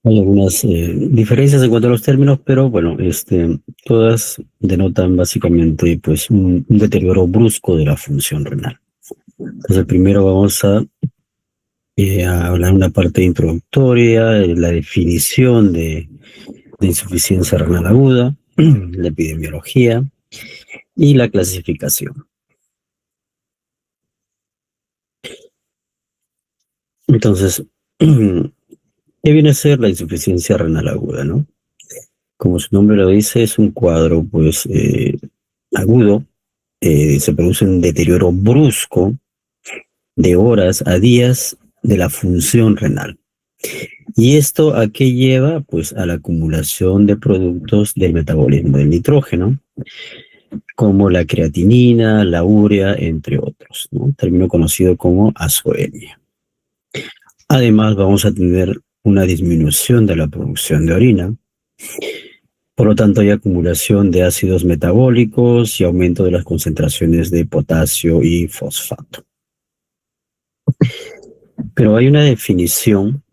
Hay algunas diferencias en cuanto a los términos, pero bueno, todas denotan básicamente pues un deterioro brusco de la función renal. Entonces primero vamos a hablar una parte introductoria, la definición de insuficiencia renal aguda, la epidemiología y la clasificación. Entonces, ¿qué viene a ser la insuficiencia renal aguda, no? Como su nombre lo dice, es un cuadro, pues, agudo. Se produce un deterioro brusco de horas a días de la función renal. ¿Y esto a qué lleva? Pues a la acumulación de productos del metabolismo del nitrógeno, como la creatinina, la urea, entre otros, ¿no? Término conocido como azoemia. Además, vamos a tener una disminución de la producción de orina. Por lo tanto, hay acumulación de ácidos metabólicos y aumento de las concentraciones de potasio y fosfato. Pero hay una definición,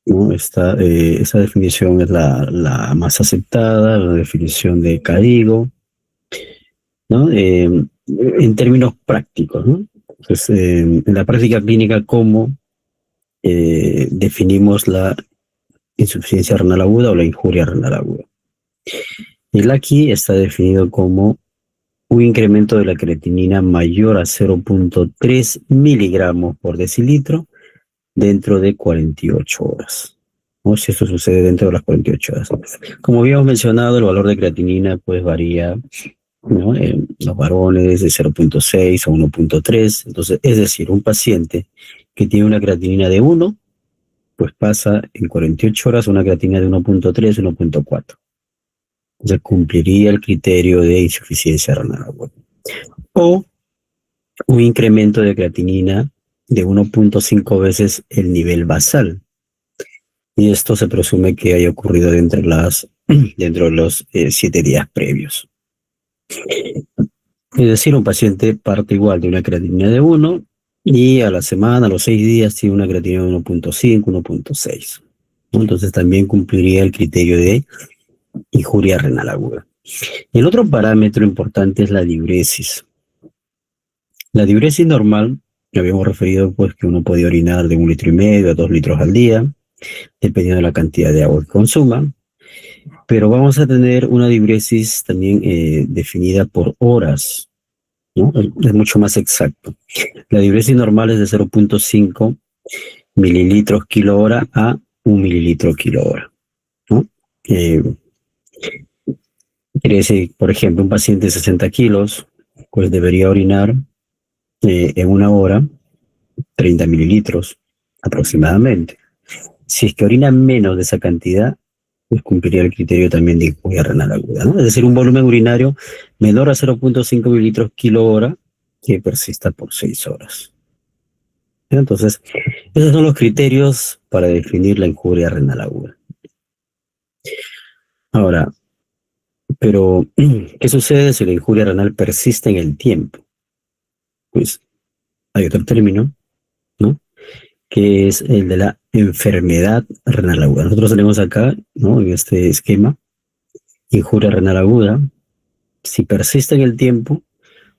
¿no? Esa definición es la más aceptada, la definición de Cadigo, ¿no? En términos prácticos, ¿no? Pues, en la práctica clínica, ¿cómo definimos la insuficiencia renal aguda o la injuria renal aguda? El aquí está definido como un incremento de la creatinina mayor a 0.3 miligramos por decilitro dentro de 48 horas. ¿No? Si esto sucede dentro de las 48 horas. Como habíamos mencionado, el valor de creatinina pues varía, ¿no? En los varones de 0.6 a 1.3. Entonces, es decir, un paciente que tiene una creatinina de 1, pues pasa en 48 horas a una creatinina de 1.3, 1.4. Entonces cumpliría el criterio de insuficiencia renal aguda. O un incremento de creatinina de 1.5 veces el nivel basal. Y esto se presume que haya ocurrido dentro de los 7 días previos. Es decir, un paciente parte igual de una creatinina de 1 y a la semana, a los 6 días, tiene una creatinina de 1.5, 1.6. Entonces también cumpliría el criterio de injuria renal aguda. El otro parámetro importante es la diuresis. La diuresis normal, que habíamos referido pues que uno puede orinar de 1,5 litros a 2 litros al día, dependiendo de la cantidad de agua que consuma, pero vamos a tener una diuresis también definida por horas, ¿no? Es mucho más exacto. La diuresis normal es de 0.5 mililitros kilo hora a 1 mililitro kilo hora, ¿no? Quiere decir, por ejemplo, un paciente de 60 kilos, pues debería orinar en una hora 30 mililitros aproximadamente. Si es que orina menos de esa cantidad, pues cumpliría el criterio también de injuria renal aguda, ¿no? Es decir, un volumen urinario menor a 0.5 mililitros kilo hora que persista por 6 horas. Entonces, esos son los criterios para definir la injuria renal aguda. Ahora, pero, ¿qué sucede si la injuria renal persiste en el tiempo? Pues hay otro término, ¿no? Que es el de la enfermedad renal aguda. Nosotros tenemos acá, ¿no? En este esquema, injuria renal aguda. Si persiste en el tiempo,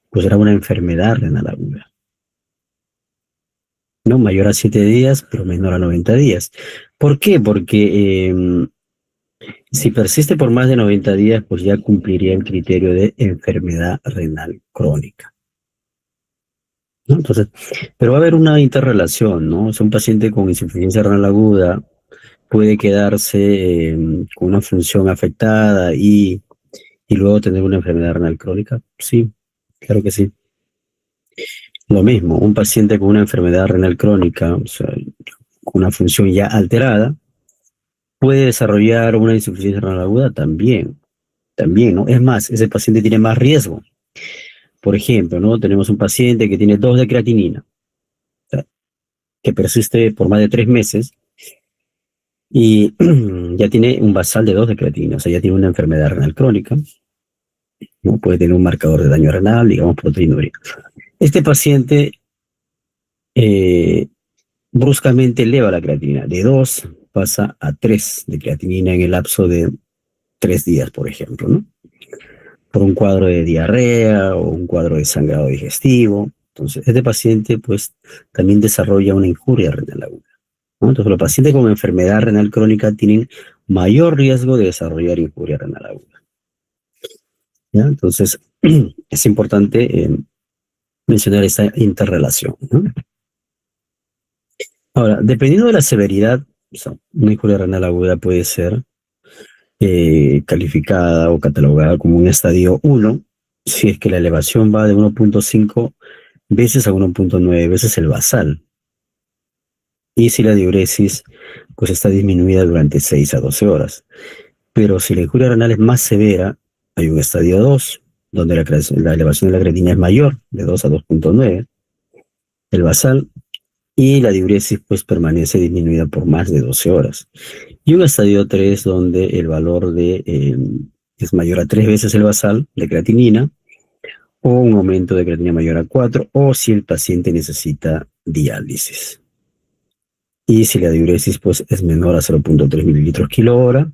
pues será una enfermedad renal aguda, ¿no? Mayor a 7 días, pero menor a 90 días. ¿Por qué? Porque si persiste por más de 90 días, pues ya cumpliría el criterio de enfermedad renal crónica, ¿no? Entonces, pero va a haber una interrelación, ¿no? O sea, un paciente con insuficiencia renal aguda puede quedarse con una función afectada y luego tener una enfermedad renal crónica. Sí, claro que sí. Lo mismo, un paciente con una enfermedad renal crónica, o sea, con una función ya alterada, puede desarrollar una insuficiencia renal aguda también, ¿no? Es más, ese paciente tiene más riesgo. Por ejemplo, ¿no? Tenemos un paciente que tiene 2 de creatinina, o sea, que persiste por más de 3 meses y ya tiene un basal de 2 de creatinina, o sea, ya tiene una enfermedad renal crónica, ¿no? Puede tener un marcador de daño renal, digamos, proteinuria. Este paciente bruscamente eleva la creatinina. De 2 pasa a 3 de creatinina en el lapso de 3 días, por ejemplo, ¿no? Por un cuadro de diarrea o un cuadro de sangrado digestivo. Entonces, este paciente, pues, también desarrolla una injuria renal aguda, ¿no? Entonces, los pacientes con enfermedad renal crónica tienen mayor riesgo de desarrollar injuria renal aguda, ¿ya? Entonces, es importante mencionar esta interrelación, ¿no? Ahora, dependiendo de la severidad, o sea, una injuria renal aguda puede ser calificada o catalogada como un estadio 1, si es que la elevación va de 1.5 veces a 1.9 veces el basal, y si la diuresis pues está disminuida durante 6 a 12 horas. Pero si la injuria renal es más severa, hay un estadio 2, donde la elevación de la creatinina es mayor, de 2 a 2.9, el basal, y la diuresis pues permanece disminuida por más de 12 horas. Y un estadio 3 donde el valor es mayor a 3 veces el basal de creatinina, o un aumento de creatinina mayor a 4, o si el paciente necesita diálisis. Y si la diuresis pues, es menor a 0.3 mililitros kilo hora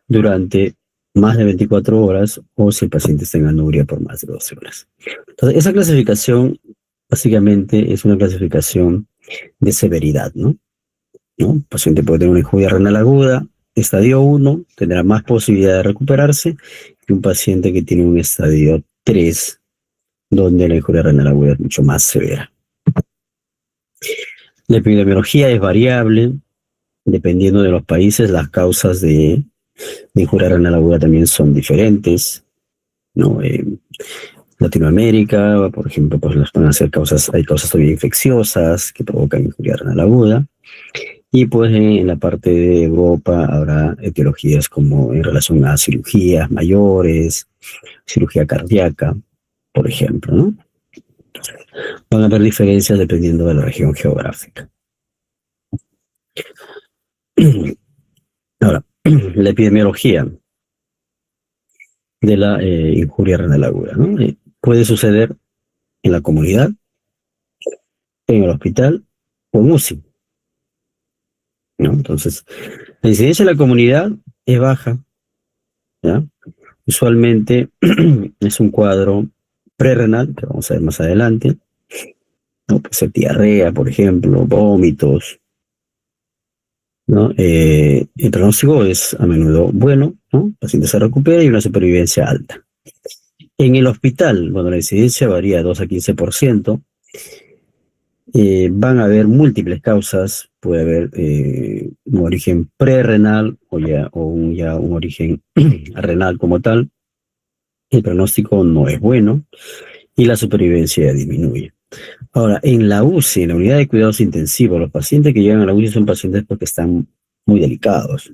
durante más de 24 horas, o si el paciente está en anuria por más de 12 horas. Entonces, esa clasificación básicamente es una clasificación de severidad, ¿no? El paciente puede tener una injuria renal aguda, estadio 1, tendrá más posibilidad de recuperarse que un paciente que tiene un estadio 3, donde la injuria renal aguda es mucho más severa. La epidemiología es variable, dependiendo de los países, las causas de injuria renal aguda también son diferentes, ¿no? Latinoamérica, por ejemplo, pues las pueden ser hay causas todavía infecciosas que provocan injuria renal aguda. Y pues en la parte de Europa habrá etiologías como en relación a cirugías mayores, cirugía cardíaca, por ejemplo, ¿no? Van a haber diferencias dependiendo de la región geográfica. Ahora, la epidemiología de la injuria renal aguda, ¿no? Puede suceder en la comunidad, en el hospital o en UCI, ¿no? Entonces, la incidencia en la comunidad es baja, ¿ya? Usualmente es un cuadro prerrenal, que vamos a ver más adelante, ¿no? Puede ser diarrea, por ejemplo, vómitos, ¿no? El pronóstico es a menudo bueno, ¿no? El paciente se recupera y una supervivencia alta. En el hospital, bueno, la incidencia varía de 2 a 15%, van a haber múltiples causas, puede haber un origen prerrenal o un origen renal como tal. El pronóstico no es bueno y la supervivencia disminuye. Ahora, en la UCI, en la unidad de cuidados intensivos, los pacientes que llegan a la UCI son pacientes porque están muy delicados,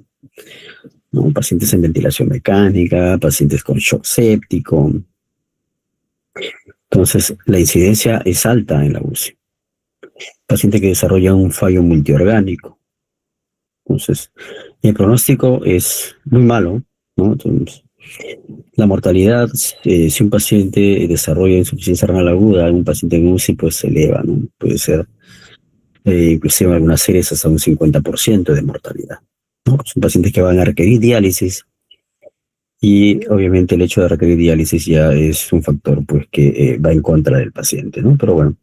¿no? Pacientes en ventilación mecánica, pacientes con shock séptico. Entonces, la incidencia es alta en la UCI. Paciente que desarrolla un fallo multiorgánico. Entonces, el pronóstico es muy malo, ¿no? Entonces, la mortalidad, si un paciente desarrolla insuficiencia renal aguda, un paciente en UCI, pues se eleva, ¿no? Puede ser, inclusive en algunas series, hasta un 50% de mortalidad, ¿no? Son pacientes que van a requerir diálisis y obviamente el hecho de requerir diálisis ya es un factor, pues, que va en contra del paciente, ¿no? Pero bueno,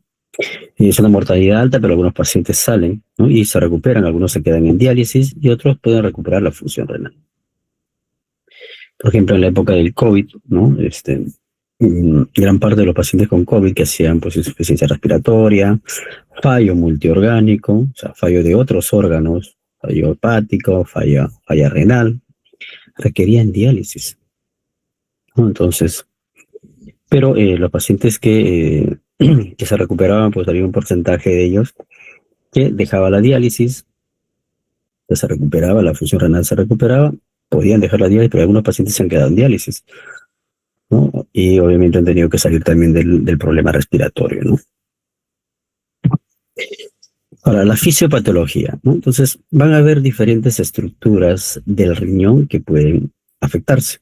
es una mortalidad alta, pero algunos pacientes salen, ¿no? Y se recuperan, algunos se quedan en diálisis y otros pueden recuperar la función renal. Por ejemplo, en la época del COVID, ¿no? Gran parte de los pacientes con COVID que hacían pues insuficiencia respiratoria, fallo multiorgánico, o sea, fallo de otros órganos, fallo hepático, falla renal, requerían diálisis, ¿no? Entonces, pero los pacientes que se recuperaban, pues había un porcentaje de ellos que dejaba la diálisis, que se recuperaba, la función renal se recuperaba, podían dejar la diálisis, pero algunos pacientes se han quedado en diálisis, ¿no? Y obviamente han tenido que salir también del problema respiratorio, ¿no? Ahora, la fisiopatología, ¿no? Entonces, van a haber diferentes estructuras del riñón que pueden afectarse.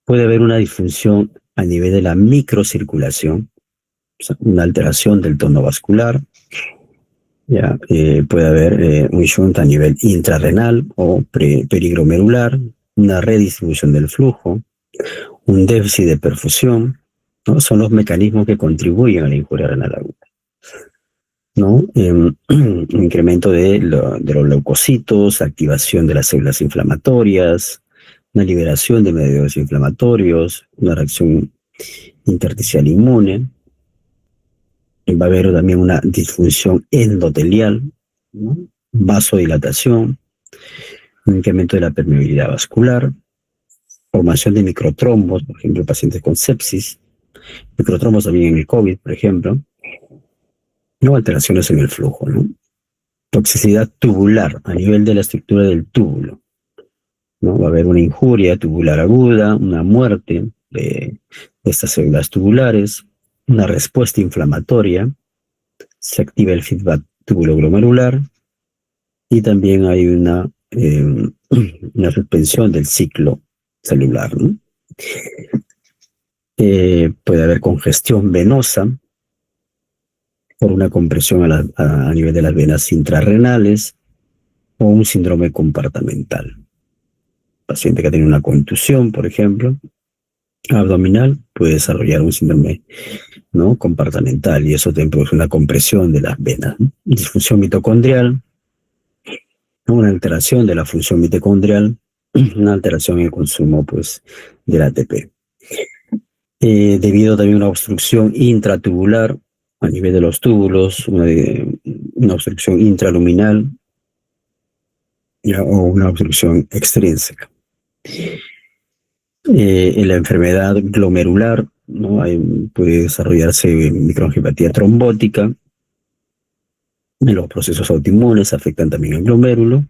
Puede haber una disfunción a nivel de la microcirculación, o sea, una alteración del tono vascular. Ya, puede haber un shunt a nivel intrarrenal o periglomerular, una redistribución del flujo, un déficit de perfusión, ¿no? Son los mecanismos que contribuyen a la injuria renal aguda, ¿no? Un incremento de los leucocitos, activación de las células inflamatorias, una liberación de mediadores inflamatorios, una reacción intersticial inmune. Va a haber también una disfunción endotelial, ¿no? Vasodilatación, un incremento de la permeabilidad vascular, formación de microtrombos, por ejemplo, pacientes con sepsis, microtrombos también en el COVID, por ejemplo, no alteraciones en el flujo, ¿no? Toxicidad tubular a nivel de la estructura del túbulo, ¿no? Va a haber una injuria tubular aguda, una muerte de estas células tubulares, una respuesta inflamatoria, se activa el feedback tubuloglomerular y también hay una suspensión del ciclo celular, ¿no? Puede haber congestión venosa por una compresión a nivel de las venas intrarrenales o un síndrome compartimental. Paciente que tiene una contusión, por ejemplo, abdominal, puede desarrollar un síndrome, ¿no?, compartimental, y eso también produce una compresión de las venas, ¿no? Disfunción mitocondrial, una alteración de la función mitocondrial, una alteración en el consumo, pues, del ATP. Debido también a una obstrucción intratubular a nivel de los túbulos, una obstrucción intraluminal, ¿ya?, o una obstrucción extrínseca. En la enfermedad glomerular, ¿no?, puede desarrollarse microangiopatía trombótica. En los procesos autoinmunes afectan también el glomérulo,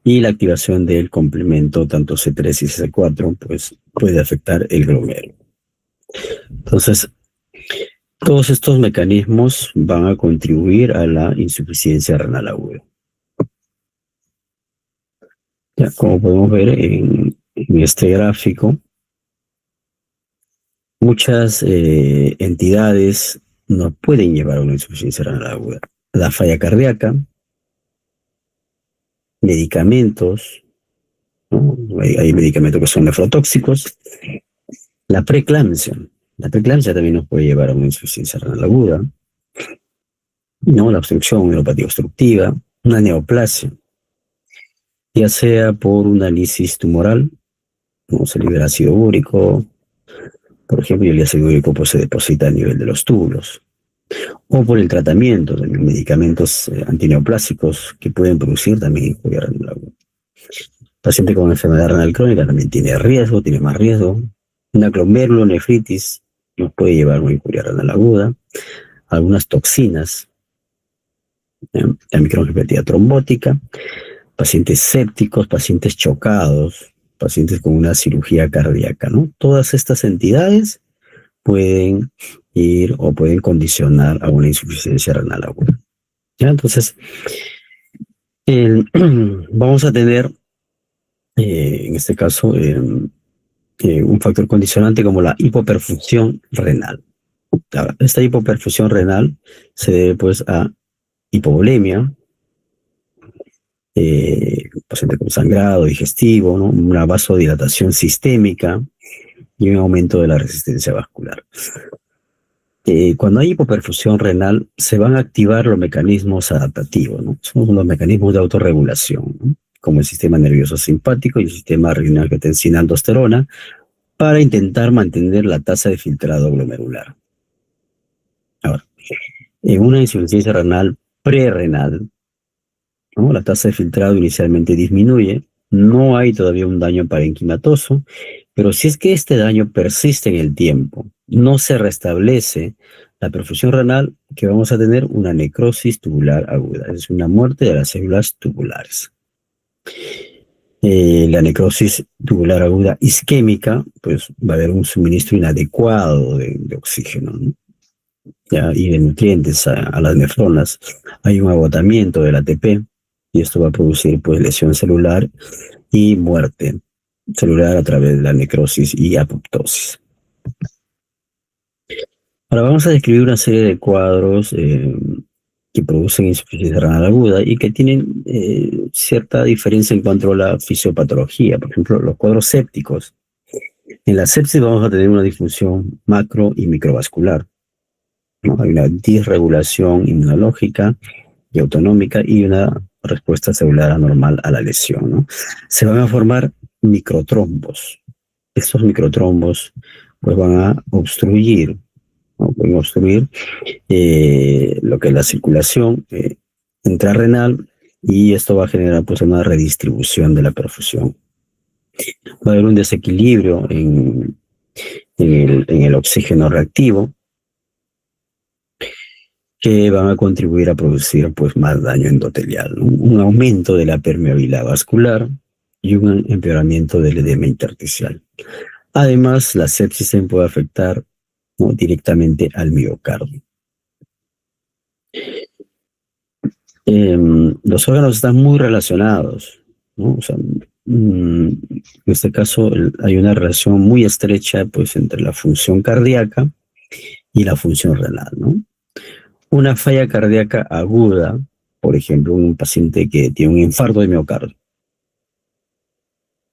y la activación del complemento tanto C3 y C4 pues puede afectar el glomérulo. Entonces, todos estos mecanismos van a contribuir a la insuficiencia renal aguda. Ya, como podemos ver en este gráfico, muchas entidades no pueden llevar a una insuficiencia renal aguda. La falla cardíaca, medicamentos, ¿no? Hay medicamentos que son nefrotóxicos. La preeclampsia. La preeclampsia también nos puede llevar a una insuficiencia renal aguda, ¿no? La obstrucción, neuropatía obstructiva, una neoplasia, ya sea por una lisis tumoral, ¿no? Se libera ácido úrico, por ejemplo, y el ácido úrico pues, se deposita a nivel de los túbulos, o por el tratamiento de medicamentos antineoplásicos que pueden producir también injuria renal aguda. Paciente con enfermedad renal crónica también tiene riesgo, tiene más riesgo. Una glomerulonefritis nos puede llevar a una injuria renal aguda. Algunas toxinas, la microangiopatía trombótica, pacientes sépticos, pacientes chocados, pacientes con una cirugía cardíaca, ¿no? Todas estas entidades pueden ir o pueden condicionar a una insuficiencia renal aguda. ¿Ya? Entonces, vamos a tener, en este caso, un factor condicionante como la hipoperfusión renal. Ahora, esta hipoperfusión renal se debe pues a hipovolemia, paciente con sangrado digestivo, ¿no?, una vasodilatación sistémica y un aumento de la resistencia vascular. Cuando hay hipoperfusión renal, se van a activar los mecanismos adaptativos, ¿no? Son los mecanismos de autorregulación, ¿no?, como el sistema nervioso simpático y el sistema renina-angiotensina-aldosterona, para intentar mantener la tasa de filtrado glomerular. Ahora, en una insuficiencia renal prerrenal, ¿no?, la tasa de filtrado inicialmente disminuye, no hay todavía un daño parenquimatoso, pero si es que este daño persiste en el tiempo, no se restablece la perfusión renal, que vamos a tener una necrosis tubular aguda, es decir, una muerte de las células tubulares. La necrosis tubular aguda isquémica, pues va a haber un suministro inadecuado de oxígeno, ¿no?, ¿ya?, y de nutrientes a las nefronas. Hay un agotamiento del ATP y esto va a producir pues lesión celular y muerte celular a través de la necrosis y apoptosis. Ahora vamos a describir una serie de cuadros que producen insuficiencia renal aguda y que tienen cierta diferencia en cuanto a la fisiopatología. Por ejemplo, los cuadros sépticos. En la sepsis vamos a tener una disfunción macro y microvascular, ¿no? Hay una disregulación inmunológica y autonómica y una respuesta celular anormal a la lesión, ¿no? Se van a formar microtrombos. Estos microtrombos pues van a obstruir, ¿no? Pueden obstruir lo que es la circulación intrarrenal y esto va a generar pues una redistribución de la perfusión. Va a haber un desequilibrio en el oxígeno reactivo que van a contribuir a producir pues más daño endotelial, ¿no? Un aumento de la permeabilidad vascular y un empeoramiento del edema intersticial. Además, la sepsis se puede afectar, ¿no?, directamente al miocardio. Los órganos están muy relacionados, ¿no? O sea, en este caso hay una relación muy estrecha pues entre la función cardíaca y la función renal, ¿no? Una falla cardíaca aguda, por ejemplo, un paciente que tiene un infarto de miocardio,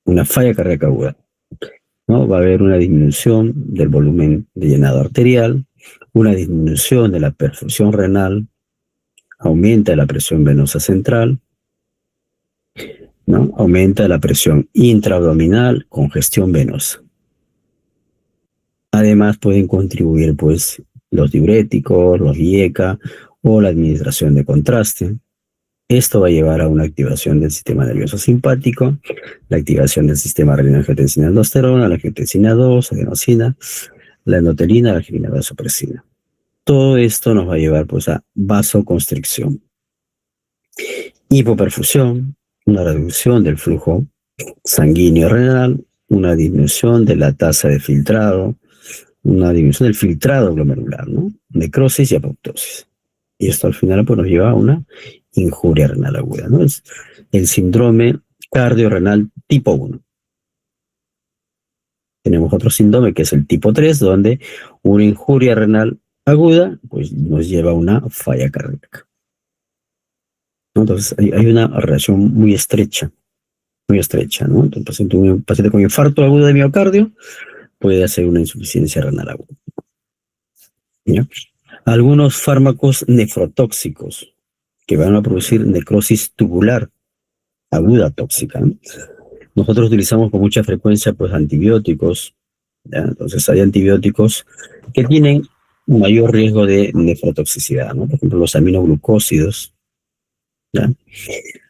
una falla cardíaca aguda, ¿no? Va a haber una disminución del volumen de llenado arterial, una disminución de la perfusión renal, aumenta la presión venosa central, ¿no? Aumenta la presión intraabdominal, congestión venosa. Además pueden contribuir pues los diuréticos, los IECA o la administración de contraste. Esto va a llevar a una activación del sistema nervioso simpático, la activación del sistema renina-angiotensina-aldosterona, la angiotensina 2, adenosina, la endotelina, la arginina vasopresina. Todo esto nos va a llevar pues a vasoconstricción, hipoperfusión, una reducción del flujo sanguíneo renal, una disminución de la tasa de filtrado, una disminución del filtrado glomerular, ¿no? Necrosis y apoptosis. Y esto al final pues nos lleva a una injuria renal aguda, ¿no? Es el síndrome cardiorrenal tipo 1. Tenemos otro síndrome que es el tipo 3, donde una injuria renal aguda pues nos lleva a una falla cardíaca, ¿no? Entonces hay una relación muy estrecha, ¿no? Entonces, un paciente con infarto agudo de miocardio puede hacer una insuficiencia renal aguda, ¿ya? Algunos fármacos nefrotóxicos que van a producir necrosis tubular aguda tóxica, ¿no? Nosotros utilizamos con mucha frecuencia pues antibióticos, ¿ya? Entonces hay antibióticos que tienen un mayor riesgo de nefrotoxicidad, ¿no? Por ejemplo, los aminoglucósidos, ¿ya?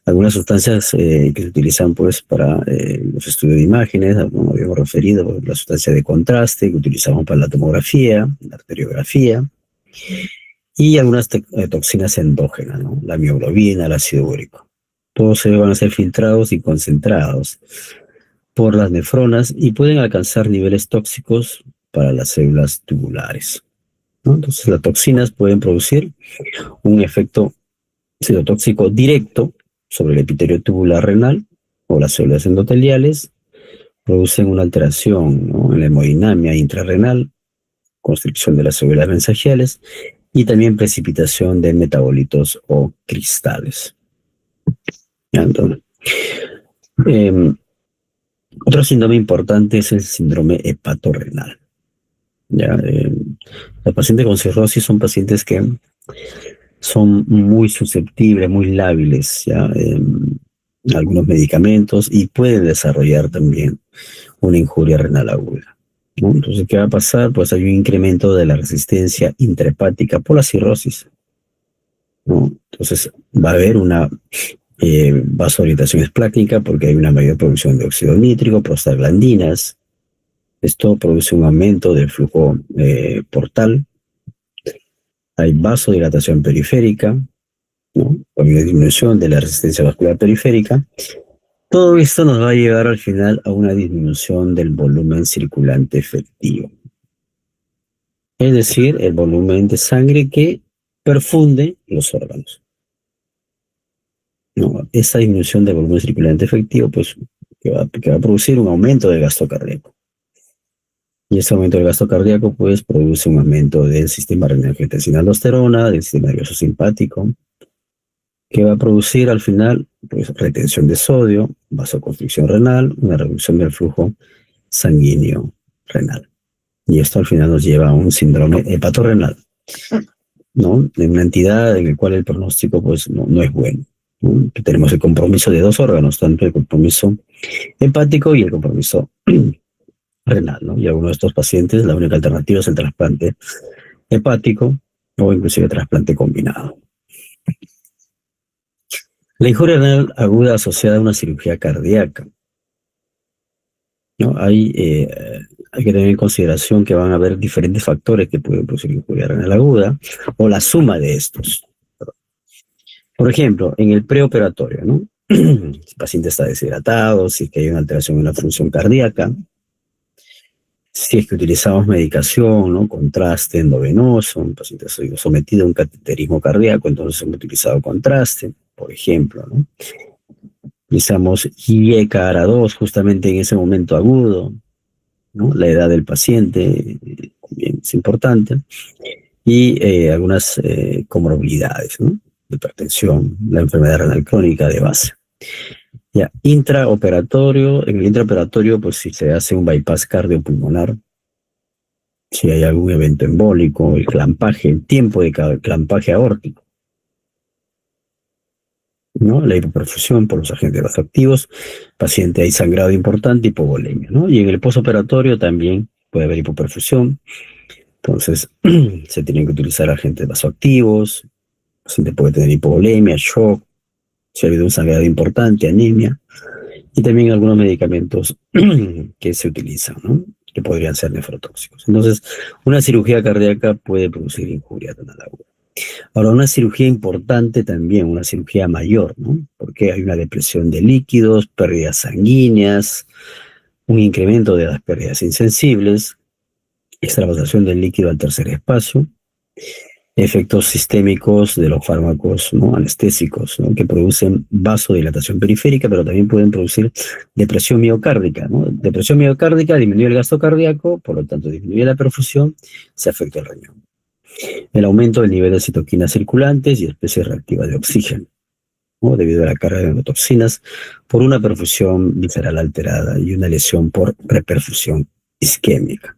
Algunas sustancias que se utilizan pues para los estudios de imágenes, como habíamos referido, pues, la sustancia de contraste que utilizamos para la tomografía, la arteriografía, y algunas toxinas endógenas, ¿no? La mioglobina, el ácido úrico. Todos ellos van a ser filtrados y concentrados por las nefronas y pueden alcanzar niveles tóxicos para las células tubulares, ¿no? Entonces las toxinas pueden producir un efecto citotóxico directo sobre el epitelio tubular renal o las células endoteliales, producen una alteración, ¿no?, en la hemodinamia intrarrenal, constricción de las células mesangiales y también precipitación de metabolitos o cristales. Entonces, otro síndrome importante es el síndrome hepatorrenal. ¿Ya? Los pacientes con cirrosis son pacientes que son muy susceptibles, muy lábiles, ¿ya? A algunos medicamentos y pueden desarrollar también una injuria renal aguda, ¿no? Entonces, ¿qué va a pasar? Pues hay un incremento de la resistencia intrahepática por la cirrosis, ¿no? Entonces, va a haber una vasodilatación esplácnica porque hay una mayor producción de óxido nítrico, prostaglandinas. Esto produce un aumento del flujo portal. Hay vasodilatación periférica, ¿no? Hay una disminución de la resistencia vascular periférica. Todo esto nos va a llevar al final a una disminución del volumen circulante efectivo. Es decir, el volumen de sangre que perfunde los órganos, ¿no? Esa disminución del volumen circulante efectivo, pues, que va a producir un aumento del gasto cardíaco. Y ese aumento del gasto cardíaco, pues, produce un aumento del sistema renina-angiotensina aldosterona, del sistema nervioso simpático, que va a producir al final, pues, retención de sodio, vasoconstricción renal, una reducción del flujo sanguíneo renal. Y esto al final nos lleva a un síndrome hepatorrenal, ¿no? De una entidad en la cual el pronóstico, pues, no es bueno, ¿no? Tenemos el compromiso de dos órganos, tanto el compromiso hepático y el compromiso renal, ¿no? Y a algunos de estos pacientes la única alternativa es el trasplante hepático o inclusive trasplante combinado. La injuria renal aguda asociada a una cirugía cardíaca, ¿no? Hay que tener en consideración que van a haber diferentes factores que pueden producir injuria renal aguda o la suma de estos. Por ejemplo, en el preoperatorio, ¿no? Si el paciente está deshidratado, si es que hay una alteración en la función cardíaca, si es que utilizamos medicación, ¿no? Contraste endovenoso, un paciente ha sido sometido a un cateterismo cardíaco, entonces hemos utilizado contraste, por ejemplo, ¿no? Utilizamos IECA-ARA2 justamente en ese momento agudo, ¿no? La edad del paciente también es importante, y algunas comorbilidades, ¿no? Hipertensión, la enfermedad renal crónica de base. Ya, intraoperatorio, en el intraoperatorio, pues si se hace un bypass cardiopulmonar, si hay algún evento embólico, el clampaje, el tiempo de clampaje aórtico, ¿no? La hipoperfusión por los agentes vasoactivos, paciente hay sangrado importante, hipovolemia, ¿no? Y en el posoperatorio también puede haber hipoperfusión, entonces se tienen que utilizar agentes vasoactivos, el paciente puede tener hipovolemia, shock, si ha habido un sangrado importante, anemia, y también algunos medicamentos que se utilizan, ¿no? Que podrían ser nefrotóxicos. Entonces, una cirugía cardíaca puede producir injuria renal aguda. Ahora, una cirugía importante también, una cirugía mayor, ¿no? Porque hay una depresión de líquidos, pérdidas sanguíneas, un incremento de las pérdidas insensibles, extravasación del líquido al tercer espacio, efectos sistémicos de los fármacos, ¿no? Anestésicos, ¿no? Que producen vasodilatación periférica, pero también pueden producir depresión miocárdica, ¿no? Depresión miocárdica disminuye el gasto cardíaco, por lo tanto disminuye la perfusión, se afecta el riñón. El aumento del nivel de citoquinas circulantes y especies reactivas de oxígeno, ¿no? Debido a la carga de neurotoxinas por una perfusión visceral alterada y una lesión por reperfusión isquémica.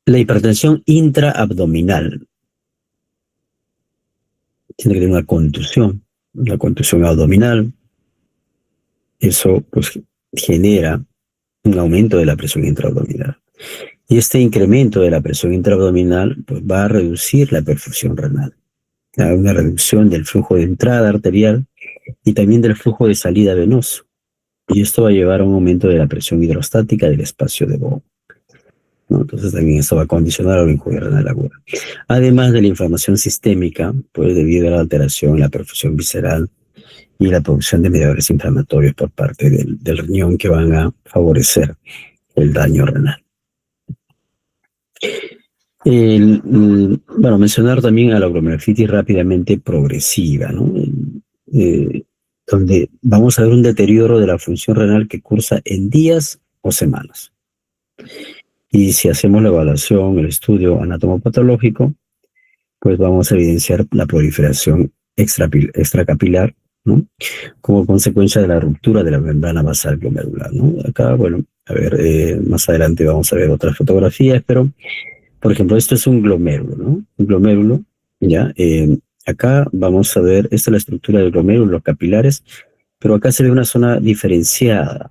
La hipertensión intraabdominal tiene que tener una contusión abdominal. Eso pues genera un aumento de la presión intraabdominal. Y este incremento de la presión intraabdominal pues, va a reducir la perfusión renal. Hay una reducción del flujo de entrada arterial y también del flujo de salida venoso. Y esto va a llevar a un aumento de la presión hidrostática del espacio de Bowman, ¿no? Entonces también esto va a condicionar a la injuria renal aguda. Además de la inflamación sistémica, pues debido a la alteración en la perfusión visceral y la producción de mediadores inflamatorios por parte del riñón que van a favorecer el daño renal. Bueno, mencionar también a la glomerulonefritis rápidamente progresiva, ¿no? Donde vamos a ver un deterioro de la función renal que cursa en días o semanas. Y si hacemos la evaluación, el estudio anatomopatológico, pues vamos a evidenciar la proliferación extracapilar, ¿no? Como consecuencia de la ruptura de la membrana basal glomerular, ¿no? Acá, bueno, a ver, más adelante vamos a ver otras fotografías, pero, por ejemplo, esto es un glomérulo, ¿no? Un glomérulo, ¿ya? Acá vamos a ver, esta es la estructura del glomérulo, los capilares, pero acá se ve una zona diferenciada,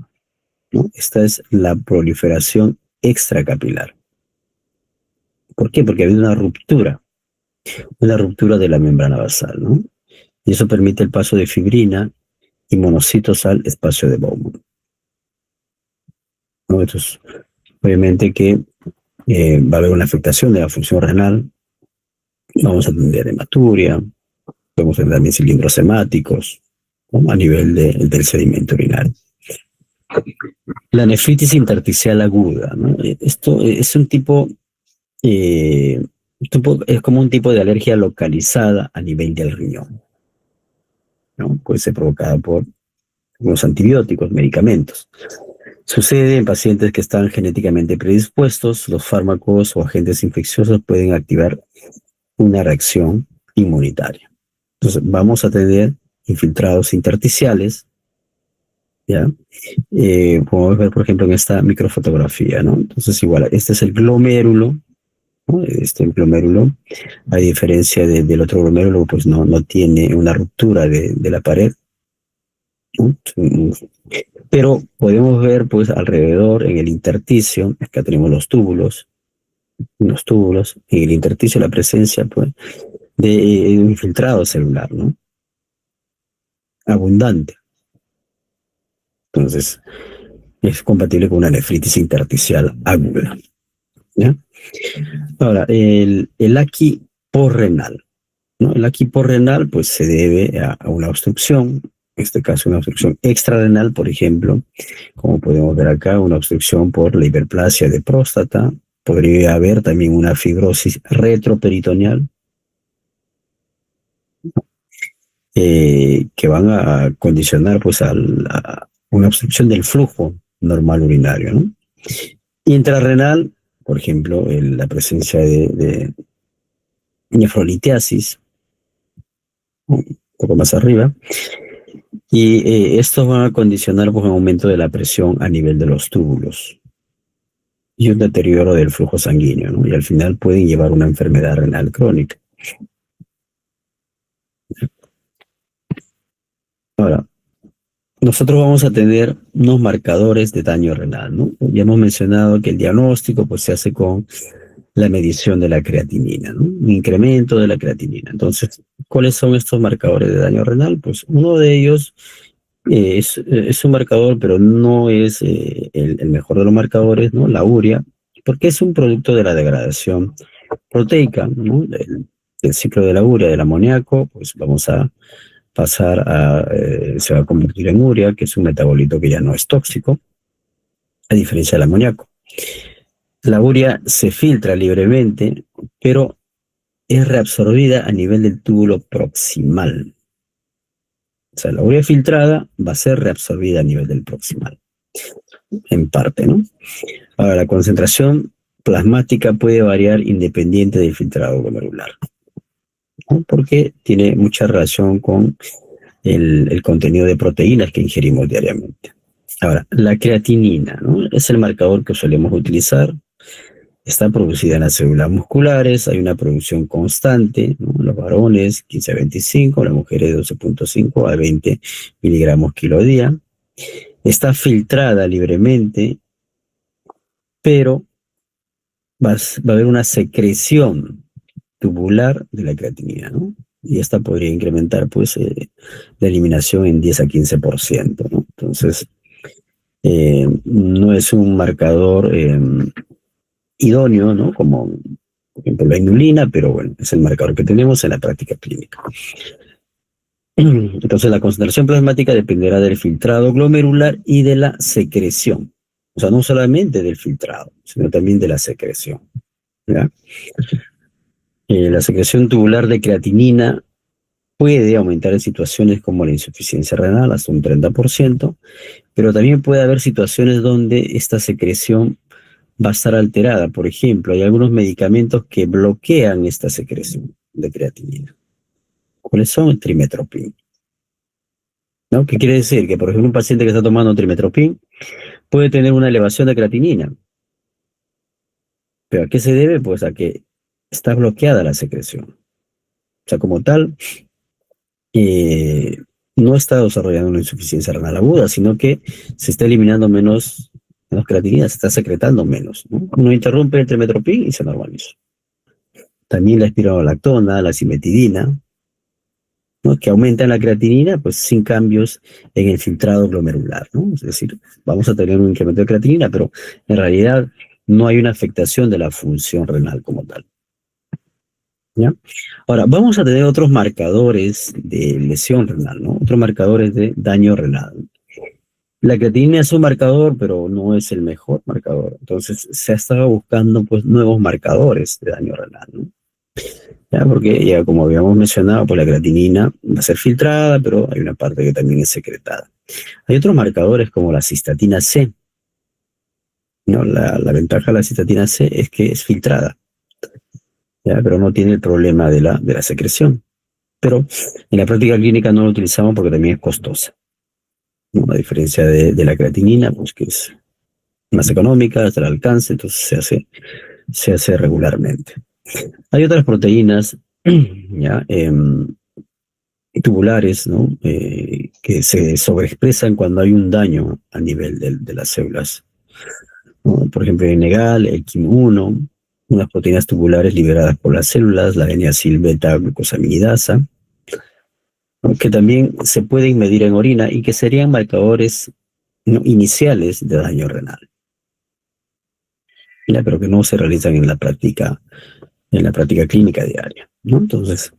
¿no? Esta es la proliferación extracapilar. ¿Por qué? Porque ha habido una ruptura de la membrana basal, ¿no? Y eso permite el paso de fibrina y monocitos al espacio de Bowman, ¿no? Entonces, obviamente que va a haber una afectación de la función renal, vamos a tener hematuria, podemos tener también cilindros hemáticos, ¿no? A nivel del sedimento urinario. La nefritis intersticial aguda, ¿no? Esto es un tipo, es como un tipo de alergia localizada a nivel del riñón, ¿no? Puede ser provocada por los antibióticos, medicamentos. Sucede en pacientes que están genéticamente predispuestos, los fármacos o agentes infecciosos pueden activar una reacción inmunitaria. Entonces, vamos a tener infiltrados intersticiales, ¿ya? Podemos ver, por ejemplo, en esta microfotografía, ¿no? Entonces, igual, este es el glomérulo, ¿no? Este glomérulo, a diferencia del otro glomérulo, pues no tiene una ruptura de la pared, ¿no? Pero podemos ver, pues, alrededor, en el intersticio, acá tenemos los túbulos, en el intersticio la presencia, pues, de un infiltrado celular, ¿no? Abundante. Entonces, es compatible con una nefritis intersticial aguda, ¿ya? Ahora, el aqui porrenal, ¿no? El aqui porrenal, pues, se debe a una obstrucción, en este caso una obstrucción extrarrenal, por ejemplo, como podemos ver acá, una obstrucción por la hiperplasia de próstata. Podría haber también una fibrosis retroperitoneal, que van a condicionar, pues, a una obstrucción del flujo normal urinario, ¿no? Intrarrenal, por ejemplo, la presencia de nefrolitiasis, un poco más arriba, y estos van a condicionar, pues, un aumento de la presión a nivel de los túbulos y un deterioro del flujo sanguíneo, ¿no? Y al final pueden llevar a una enfermedad renal crónica. Ahora, nosotros vamos a tener unos marcadores de daño renal, ¿no? Ya hemos mencionado que el diagnóstico, pues, se hace con la medición de la creatinina, ¿no? Un incremento de la creatinina. Entonces, ¿cuáles son estos marcadores de daño renal? Pues uno de ellos es un marcador, pero no es el mejor de los marcadores, ¿no? La urea, porque es un producto de la degradación proteica, ¿no? El ciclo de la urea, del amoníaco, pues vamos a pasar se va a convertir en urea, que es un metabolito que ya no es tóxico, a diferencia del amoníaco. La urea se filtra libremente, pero es reabsorbida a nivel del túbulo proximal. O sea, la urea filtrada va a ser reabsorbida a nivel del proximal, en parte, ¿no? Ahora, la concentración plasmática puede variar independiente del filtrado glomerular, ¿no? Porque tiene mucha relación con el contenido de proteínas que ingerimos diariamente. Ahora, la creatinina, ¿no? Es el marcador que solemos utilizar. Está producida en las células musculares, hay una producción constante, ¿no? Los varones 15 a 25, las mujeres 12.5 a 20 miligramos kilo día. Está filtrada libremente, pero va a haber una secreción tubular de la creatinina, ¿no? Y esta podría incrementar, pues, la eliminación en 10 a 15%, ¿no? Entonces, no es un marcador idóneo, ¿no? Como, por ejemplo, la inulina, pero bueno, es el marcador que tenemos en la práctica clínica. Entonces, la concentración plasmática dependerá del filtrado glomerular y de la secreción. O sea, no solamente del filtrado, sino también de la secreción, ¿ya? La secreción tubular de creatinina puede aumentar en situaciones como la insuficiencia renal hasta un 30%, pero también puede haber situaciones donde esta secreción va a estar alterada. Por ejemplo, hay algunos medicamentos que bloquean esta secreción de creatinina. ¿Cuáles son? El trimetoprim, ¿no? ¿Qué quiere decir? Que, por ejemplo, un paciente que está tomando trimetoprim puede tener una elevación de creatinina. ¿Pero a qué se debe? Pues a que está bloqueada la secreción. O sea, como tal, no está desarrollando una insuficiencia renal aguda, sino que se está eliminando menos creatinina, se está secretando menos, ¿no? Uno interrumpe el trimetoprim y se normaliza. También la espironolactona, la cimetidina, ¿no? Que aumentan la creatinina, pues sin cambios en el filtrado glomerular, ¿no? Es decir, vamos a tener un incremento de creatinina, pero en realidad no hay una afectación de la función renal como tal, ¿ya? Ahora, vamos a tener otros marcadores de lesión renal, ¿no? Otros marcadores de daño renal. La creatinina es un marcador, pero no es el mejor marcador. Entonces, se ha estado buscando, pues, nuevos marcadores de daño renal, ¿no? ¿Ya? Porque ya como habíamos mencionado, pues la creatinina va a ser filtrada, pero hay una parte que también es secretada. Hay otros marcadores como la cistatina C, ¿no? La ventaja de la cistatina C es que es filtrada, ¿ya? Pero no tiene el problema de la secreción. Pero en la práctica clínica no lo utilizamos porque también es costosa, ¿no? A diferencia de la creatinina, pues que es más económica, está al alcance, entonces se hace regularmente. Hay otras proteínas, ¿ya? Tubulares, ¿no? Que se sobreexpresan cuando hay un daño a nivel de las células, ¿no? Por ejemplo, el Negal, el KIM1, unas proteínas tubulares liberadas por las células, la N-acil-beta-glucosaminidasa, ¿no? Que también se pueden medir en orina y que serían marcadores, ¿no?, iniciales de daño renal, ¿ya? Pero que no se realizan en la práctica clínica diaria, ¿no? Entonces,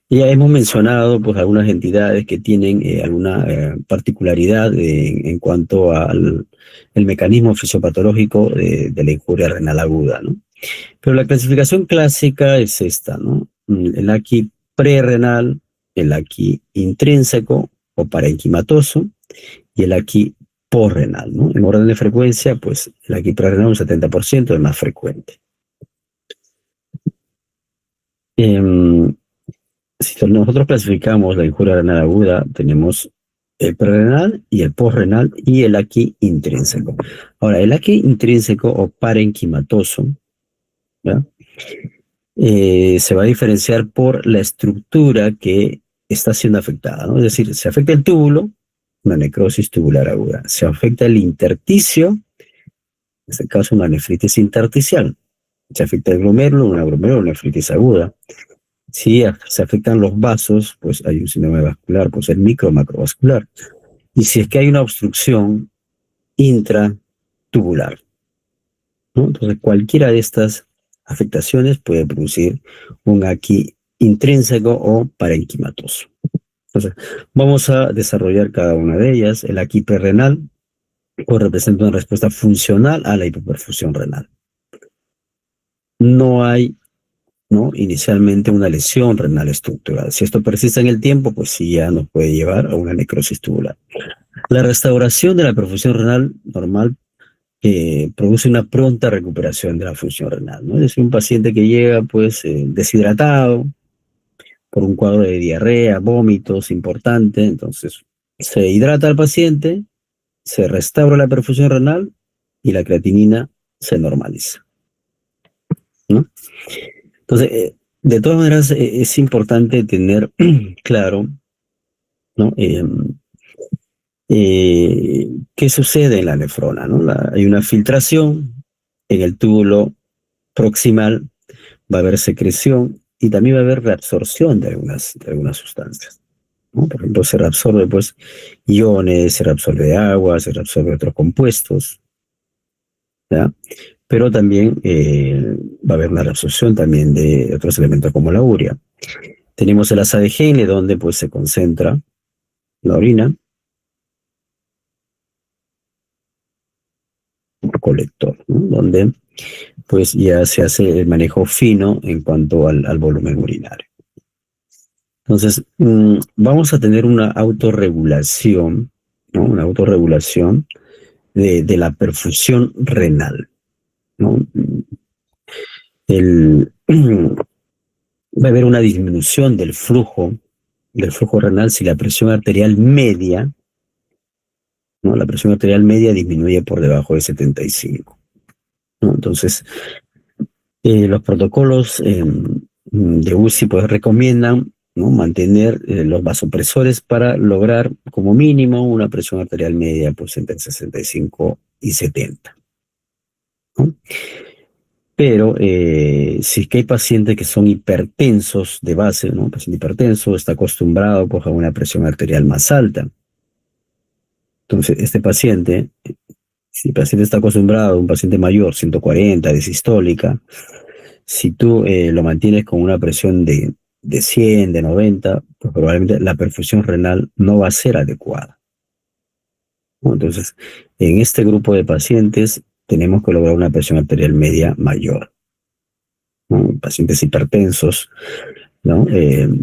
ya hemos mencionado pues algunas entidades que tienen alguna particularidad en cuanto al el mecanismo fisiopatológico de la injuria renal aguda, ¿no? Pero la clasificación clásica es esta, ¿no? El aquí prerrenal, el aquí intrínseco o parenquimatoso y el aquí porrenal, ¿no? En orden de frecuencia, pues el aquí prerrenal un 70% es más frecuente. Em, si nosotros clasificamos la injuria renal aguda, tenemos el prerrenal y el posrenal y el aquí intrínseco. Ahora, el aquí intrínseco o parenquimatoso, ¿ya? Se va a diferenciar por la estructura que está siendo afectada, ¿no? Es decir, se afecta el túbulo, una necrosis tubular aguda. Se afecta el intersticio, en este caso una nefritis intersticial. Se afecta el glomérulo, una glomerulonefritis aguda. Si se afectan los vasos, pues hay un síndrome vascular, pues el micro macrovascular. Y si es que hay una obstrucción intratubular, ¿no? Entonces, cualquiera de estas afectaciones puede producir un aquí intrínseco o parenquimatoso. Entonces, vamos a desarrollar cada una de ellas. El aquí prerrenal pues, representa una respuesta funcional a la hipoperfusión renal. No hay, ¿no?, inicialmente una lesión renal estructural. Si esto persiste en el tiempo, pues sí ya nos puede llevar a una necrosis tubular. La restauración de la perfusión renal normal produce una pronta recuperación de la función renal, ¿no? Es decir, un paciente que llega pues deshidratado por un cuadro de diarrea, vómitos importante, entonces se hidrata al paciente, se restaura la perfusión renal y la creatinina se normaliza, ¿no? Entonces, de todas maneras, es importante tener claro, ¿no? ¿Qué sucede en la nefrona, ¿no? Hay una filtración en el túbulo proximal, va a haber secreción y también va a haber reabsorción de algunas sustancias, ¿no? Por ejemplo, se reabsorbe pues iones, se reabsorbe agua, se reabsorbe otros compuestos, ¿ya? Pero también va a haber una reabsorción también de otros elementos como la urea. Tenemos el asa de Henle, donde pues se concentra la orina, colector, ¿no? Donde pues ya se hace el manejo fino en cuanto al volumen urinario. Entonces, vamos a tener una autorregulación, ¿no? Una autorregulación de la perfusión renal, ¿no? Va a haber una disminución del flujo renal si la presión arterial media, ¿no? La presión arterial media disminuye por debajo de 75, ¿no? Entonces, los protocolos de UCI pues recomiendan, ¿no?, mantener los vasopresores para lograr como mínimo una presión arterial media pues entre 65 y 70, ¿no? Pero si es que hay pacientes que son hipertensos de base, ¿no? Un paciente hipertenso está acostumbrado pues, a una presión arterial más alta. Entonces, este paciente, si el paciente está acostumbrado, un paciente mayor, 140 de sistólica, si tú lo mantienes con una presión de 100, de 90, pues probablemente la perfusión renal no va a ser adecuada, ¿no? Entonces, en este grupo de pacientes tenemos que lograr una presión arterial media mayor, ¿no? Pacientes hipertensos, ¿no?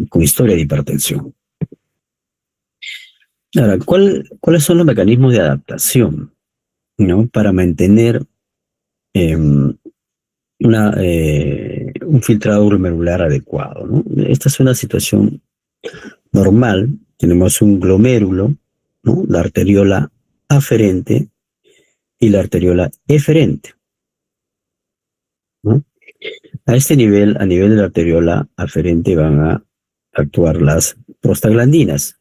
Con historia de hipertensión. Ahora, ¿cuáles son los mecanismos de adaptación, ¿no?, para mantener em, un filtrado glomerular adecuado, ¿no? Esta es una situación normal. Tenemos un glomérulo, ¿no? La arteriola aferente y la arteriola eferente, ¿no? A este nivel, a nivel de la arteriola aferente, van a actuar las prostaglandinas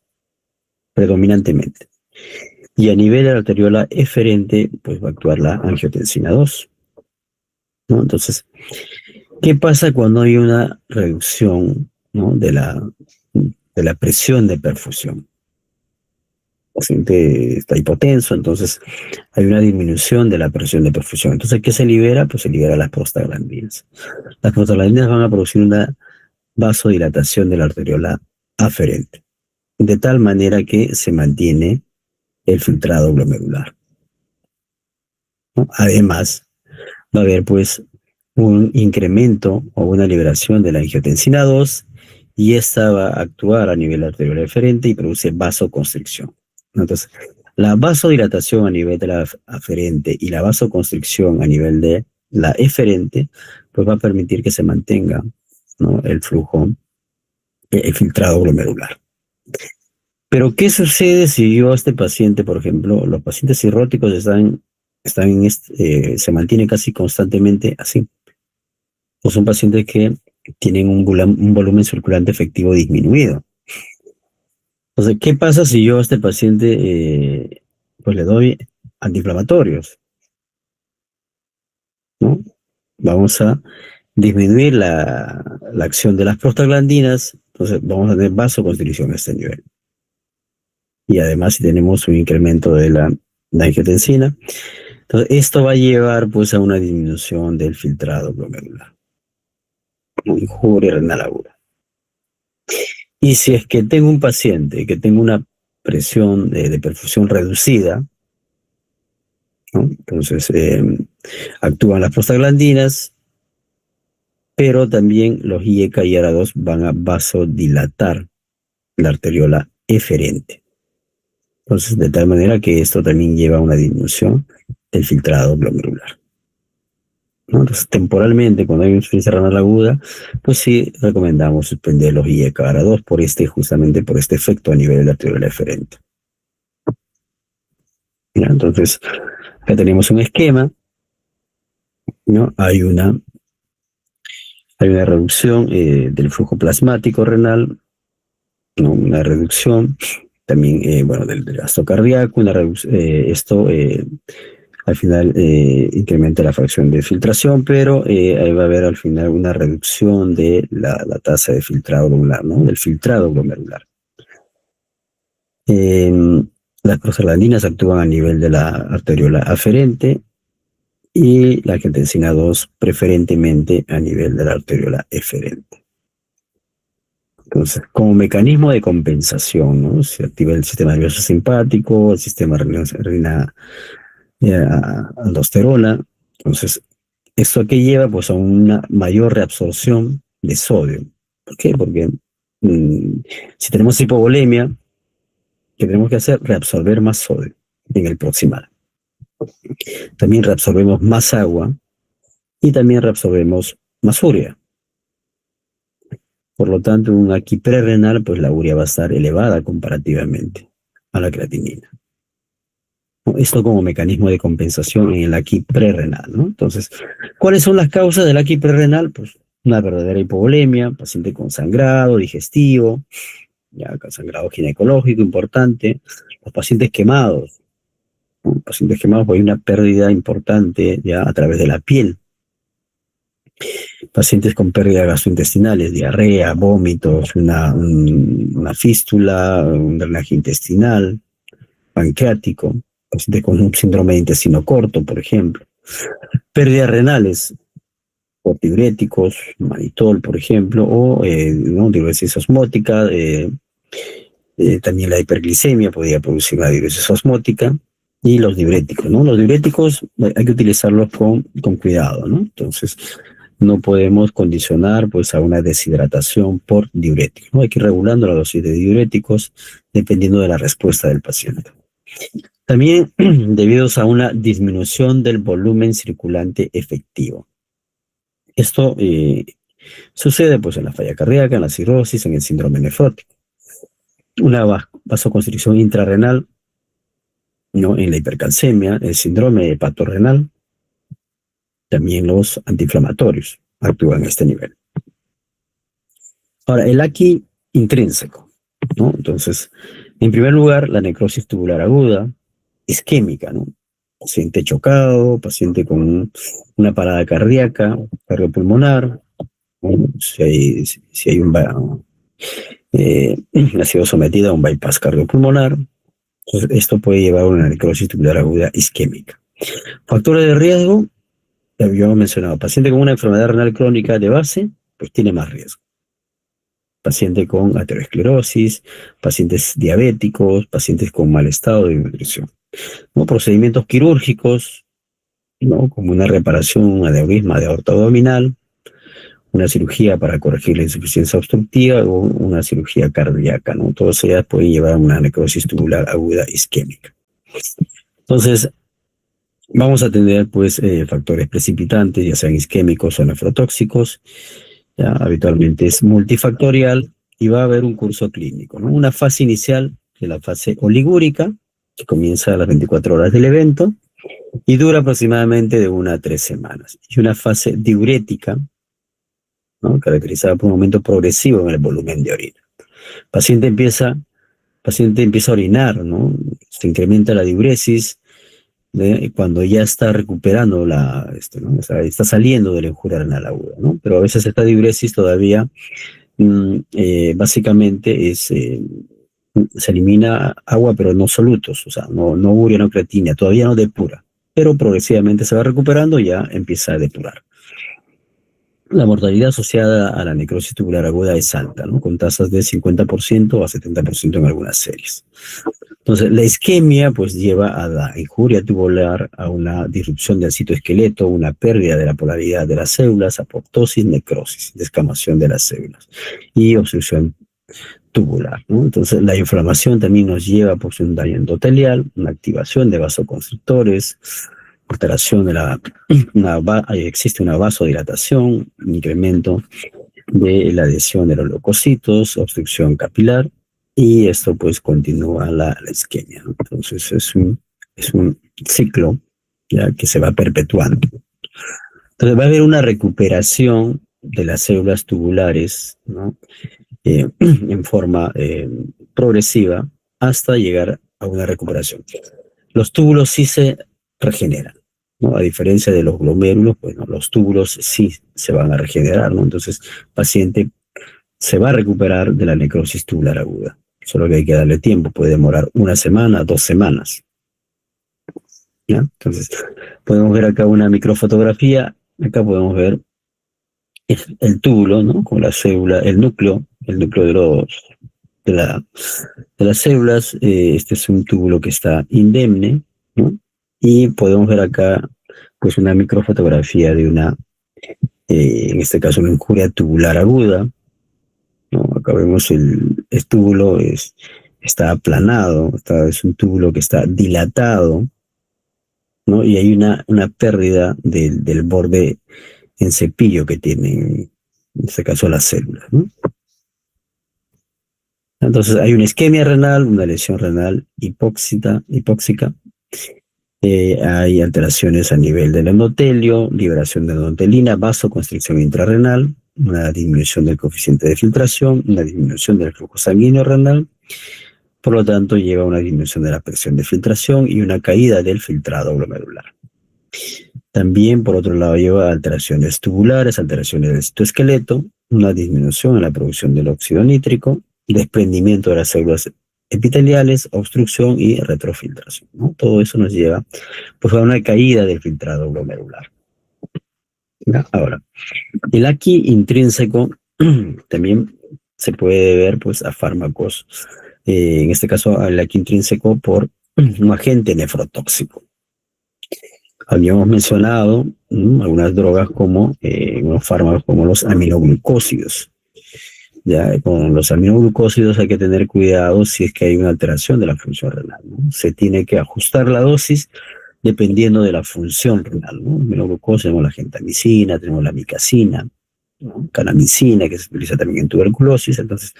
predominantemente. Y a nivel de la arteriola eferente, pues va a actuar la angiotensina 2, ¿no? Entonces, ¿qué pasa cuando hay una reducción, ¿no? de la presión de perfusión? El paciente está hipotenso, entonces hay una disminución de la presión de perfusión. Entonces, ¿qué se libera? Pues se libera las prostaglandinas. Las prostaglandinas van a producir una vasodilatación de la arteriola aferente, de tal manera que se mantiene el filtrado glomerular, ¿no? Además, va a haber pues un incremento o una liberación de la angiotensina 2 y esta va a actuar a nivel arteriolar eferente y produce vasoconstricción. Entonces, la vasodilatación a nivel de la aferente y la vasoconstricción a nivel de la eferente, pues va a permitir que se mantenga, ¿no? El flujo, el filtrado glomerular. Pero, ¿qué sucede si yo a este paciente, por ejemplo, los pacientes cirróticos se mantienen casi constantemente así? O son pacientes que tienen un volumen circulante efectivo disminuido. Entonces, ¿qué pasa si yo a este paciente pues le doy antiinflamatorios, ¿no? Vamos a disminuir la acción de las prostaglandinas, entonces vamos a tener vasoconstricción a este nivel. Y además si tenemos un incremento de la angiotensina, entonces esto va a llevar pues a una disminución del filtrado glomerular, injuria renal aguda. Y si es que tengo un paciente que tenga una presión de perfusión reducida, ¿no? Entonces actúan las prostaglandinas, pero también los IECA y ARA2 van a vasodilatar la arteriola eferente. Entonces, de tal manera que esto también lleva a una disminución del filtrado glomerular, ¿no? Entonces, temporalmente, cuando hay insuficiencia renal aguda, pues sí recomendamos suspender los IECA ARA2 justamente por este efecto a nivel de la arteriola eferente. ¿Ya? Entonces, acá tenemos un esquema, ¿no? Hay una reducción del flujo plasmático renal, ¿no? Una reducción también, bueno, del gasto cardíaco, esto al final incrementa la fracción de filtración, pero ahí va a haber al final una reducción de la tasa de filtrado glomerular, ¿no? Del filtrado glomerular. Las prostaglandinas actúan a nivel de la arteriola aferente y la angiotensina 2 preferentemente a nivel de la arteriola eferente. Entonces, como mecanismo de compensación, ¿no? Se activa el sistema nervioso simpático, el sistema aldosterona. Entonces, ¿esto a qué lleva? Pues a una mayor reabsorción de sodio. ¿Por qué? Porque si tenemos hipovolemia, ¿qué tenemos que hacer? Reabsorber más sodio en el proximal. También reabsorbemos más agua y también reabsorbemos más urea. Por lo tanto, en un aquí prerrenal, pues la urea va a estar elevada comparativamente a la creatinina. Esto como mecanismo de compensación en el aquí prerrenal, ¿no? Entonces, ¿cuáles son las causas del aquí prerrenal? Pues una verdadera hipovolemia, paciente con sangrado digestivo, ya sangrado ginecológico importante, los pacientes quemados, ¿no? Pacientes quemados, pues hay una pérdida importante ya a través de la piel. Pacientes con pérdidas gastrointestinales, diarrea, vómitos, una fístula, un drenaje intestinal, pancreático, pacientes con un síndrome de intestino corto, por ejemplo. Pérdidas renales, por diuréticos, mannitol, por ejemplo, o ¿no? diuresis osmótica, también la hiperglicemia podría producir una diuresis osmótica, y los diuréticos, ¿no? Los diuréticos hay que utilizarlos con cuidado, ¿no? Entonces, no podemos condicionar pues a una deshidratación por diuréticos, ¿no? Hay que ir regulando la dosis de diuréticos dependiendo de la respuesta del paciente. También debido a una disminución del volumen circulante efectivo. Esto sucede pues en la falla cardíaca, en la cirrosis, en el síndrome nefrótico. Una vasoconstricción intrarrenal, ¿no? En la hipercalcemia, el síndrome hepatorrenal, también los antiinflamatorios actúan a este nivel. Ahora, el AQI intrínseco, ¿no? Entonces, en primer lugar, la necrosis tubular aguda, isquémica, ¿no? Paciente chocado, paciente con una parada cardíaca, cardiopulmonar, ¿no? Si hay ha sido sometida a un bypass cardiopulmonar, pues esto puede llevar a una necrosis tubular aguda isquémica. Factores de riesgo, ya habíamos mencionado, paciente con una enfermedad renal crónica de base, pues tiene más riesgo. Paciente con aterosclerosis, pacientes diabéticos, pacientes con mal estado de nutrición. ¿No? Procedimientos quirúrgicos, ¿no? Como una reparación, un aneurisma de aorta abdominal, una cirugía para corregir la insuficiencia obstructiva o una cirugía cardíaca, ¿no? Todas ellas pueden llevar a una necrosis tubular aguda isquémica. Entonces, vamos a tener pues factores precipitantes, ya sean isquémicos o nefrotóxicos. Ya, habitualmente es multifactorial y va a haber un curso clínico, ¿no? Una fase inicial, que es la fase oligúrica, que comienza a las 24 horas del evento y dura aproximadamente de 1 a 3 semanas. Y una fase diurética, ¿no? Caracterizada por un aumento progresivo en el volumen de orina. Paciente empieza a orinar, ¿no? Se incrementa la diuresis cuando ya está recuperando ¿no? O sea, está saliendo de la injuria renal aguda, ¿no? Pero a veces esta diuresis todavía básicamente se elimina agua, pero no solutos, o sea, no urea, no creatina, todavía no depura, pero progresivamente se va recuperando y ya empieza a depurar. La mortalidad asociada a la necrosis tubular aguda es alta, ¿no? Con tasas de 50% a 70% en algunas series. Entonces, la isquemia pues lleva a la injuria tubular, a una disrupción del citoesqueleto, una pérdida de la polaridad de las células, apoptosis, necrosis, descamación de las células y obstrucción tubular, ¿no? Entonces, la inflamación también nos lleva pues un daño endotelial, una activación de vasoconstrictores, alteración de existe una vasodilatación, un incremento de la adhesión de los leucocitos, obstrucción capilar, y esto pues continúa la isquemia, ¿no? Entonces es un ciclo ya que se va perpetuando. Entonces va a haber una recuperación de las células tubulares, ¿no? En forma progresiva hasta llegar a una recuperación. Los túbulos sí se regeneran, ¿no? A diferencia de los glomérulos, bueno, los túbulos sí se van a regenerar, ¿no? Entonces, el paciente se va a recuperar de la necrosis tubular aguda. Solo que hay que darle tiempo, puede demorar 1 semana, 2 semanas. ¿Ya? Entonces, podemos ver acá una microfotografía. Acá podemos ver el túbulo, ¿no? Con la célula, el núcleo de las células. Este es un túbulo que está indemne, ¿no? Y podemos ver acá pues una microfotografía de en este caso una injuria tubular aguda, ¿no? Acá vemos el túbulo está aplanado, es un túbulo que está dilatado, ¿no? Y hay una pérdida del borde en cepillo que tienen, en este caso, las células, ¿no? Entonces hay una isquemia renal, una lesión renal hipóxica, hay alteraciones a nivel del endotelio, liberación de endotelina, vasoconstricción intrarrenal, una disminución del coeficiente de filtración, una disminución del flujo sanguíneo renal, por lo tanto lleva a una disminución de la presión de filtración y una caída del filtrado glomerular. También, por otro lado, lleva a alteraciones tubulares, alteraciones del citoesqueleto, una disminución en la producción del óxido nítrico, desprendimiento de las células epiteliales, obstrucción y retrofiltración, ¿no? Todo eso nos lleva pues, a una caída del filtrado glomerular. ¿Ya? Ahora, el AQI intrínseco también se puede ver pues, a fármacos, en este caso el AQI intrínseco por un agente nefrotóxico. Habíamos mencionado algunas drogas como unos fármacos como los aminoglucósidos. Ya, con los aminoglucósidos hay que tener cuidado si es que hay una alteración de la función renal, ¿no? Se tiene que ajustar la dosis dependiendo de la función renal, ¿no? Aminoglucosa, tenemos la gentamicina, tenemos la micacina, ¿no? Canamicina, que se utiliza también en tuberculosis. Entonces,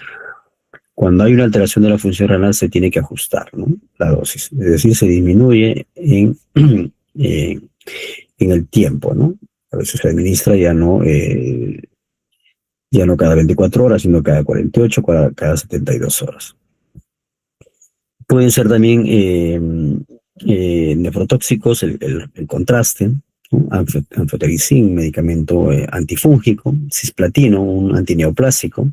cuando hay una alteración de la función renal, se tiene que ajustar, ¿no? La dosis. Es decir, se disminuye en el tiempo, ¿no? A veces se administra ya no cada 24 horas, sino cada 48, cada 72 horas. Pueden ser también nefrotóxicos, el contraste, ¿no? Anfotericin, un medicamento antifúngico, cisplatino, un antineoplásico,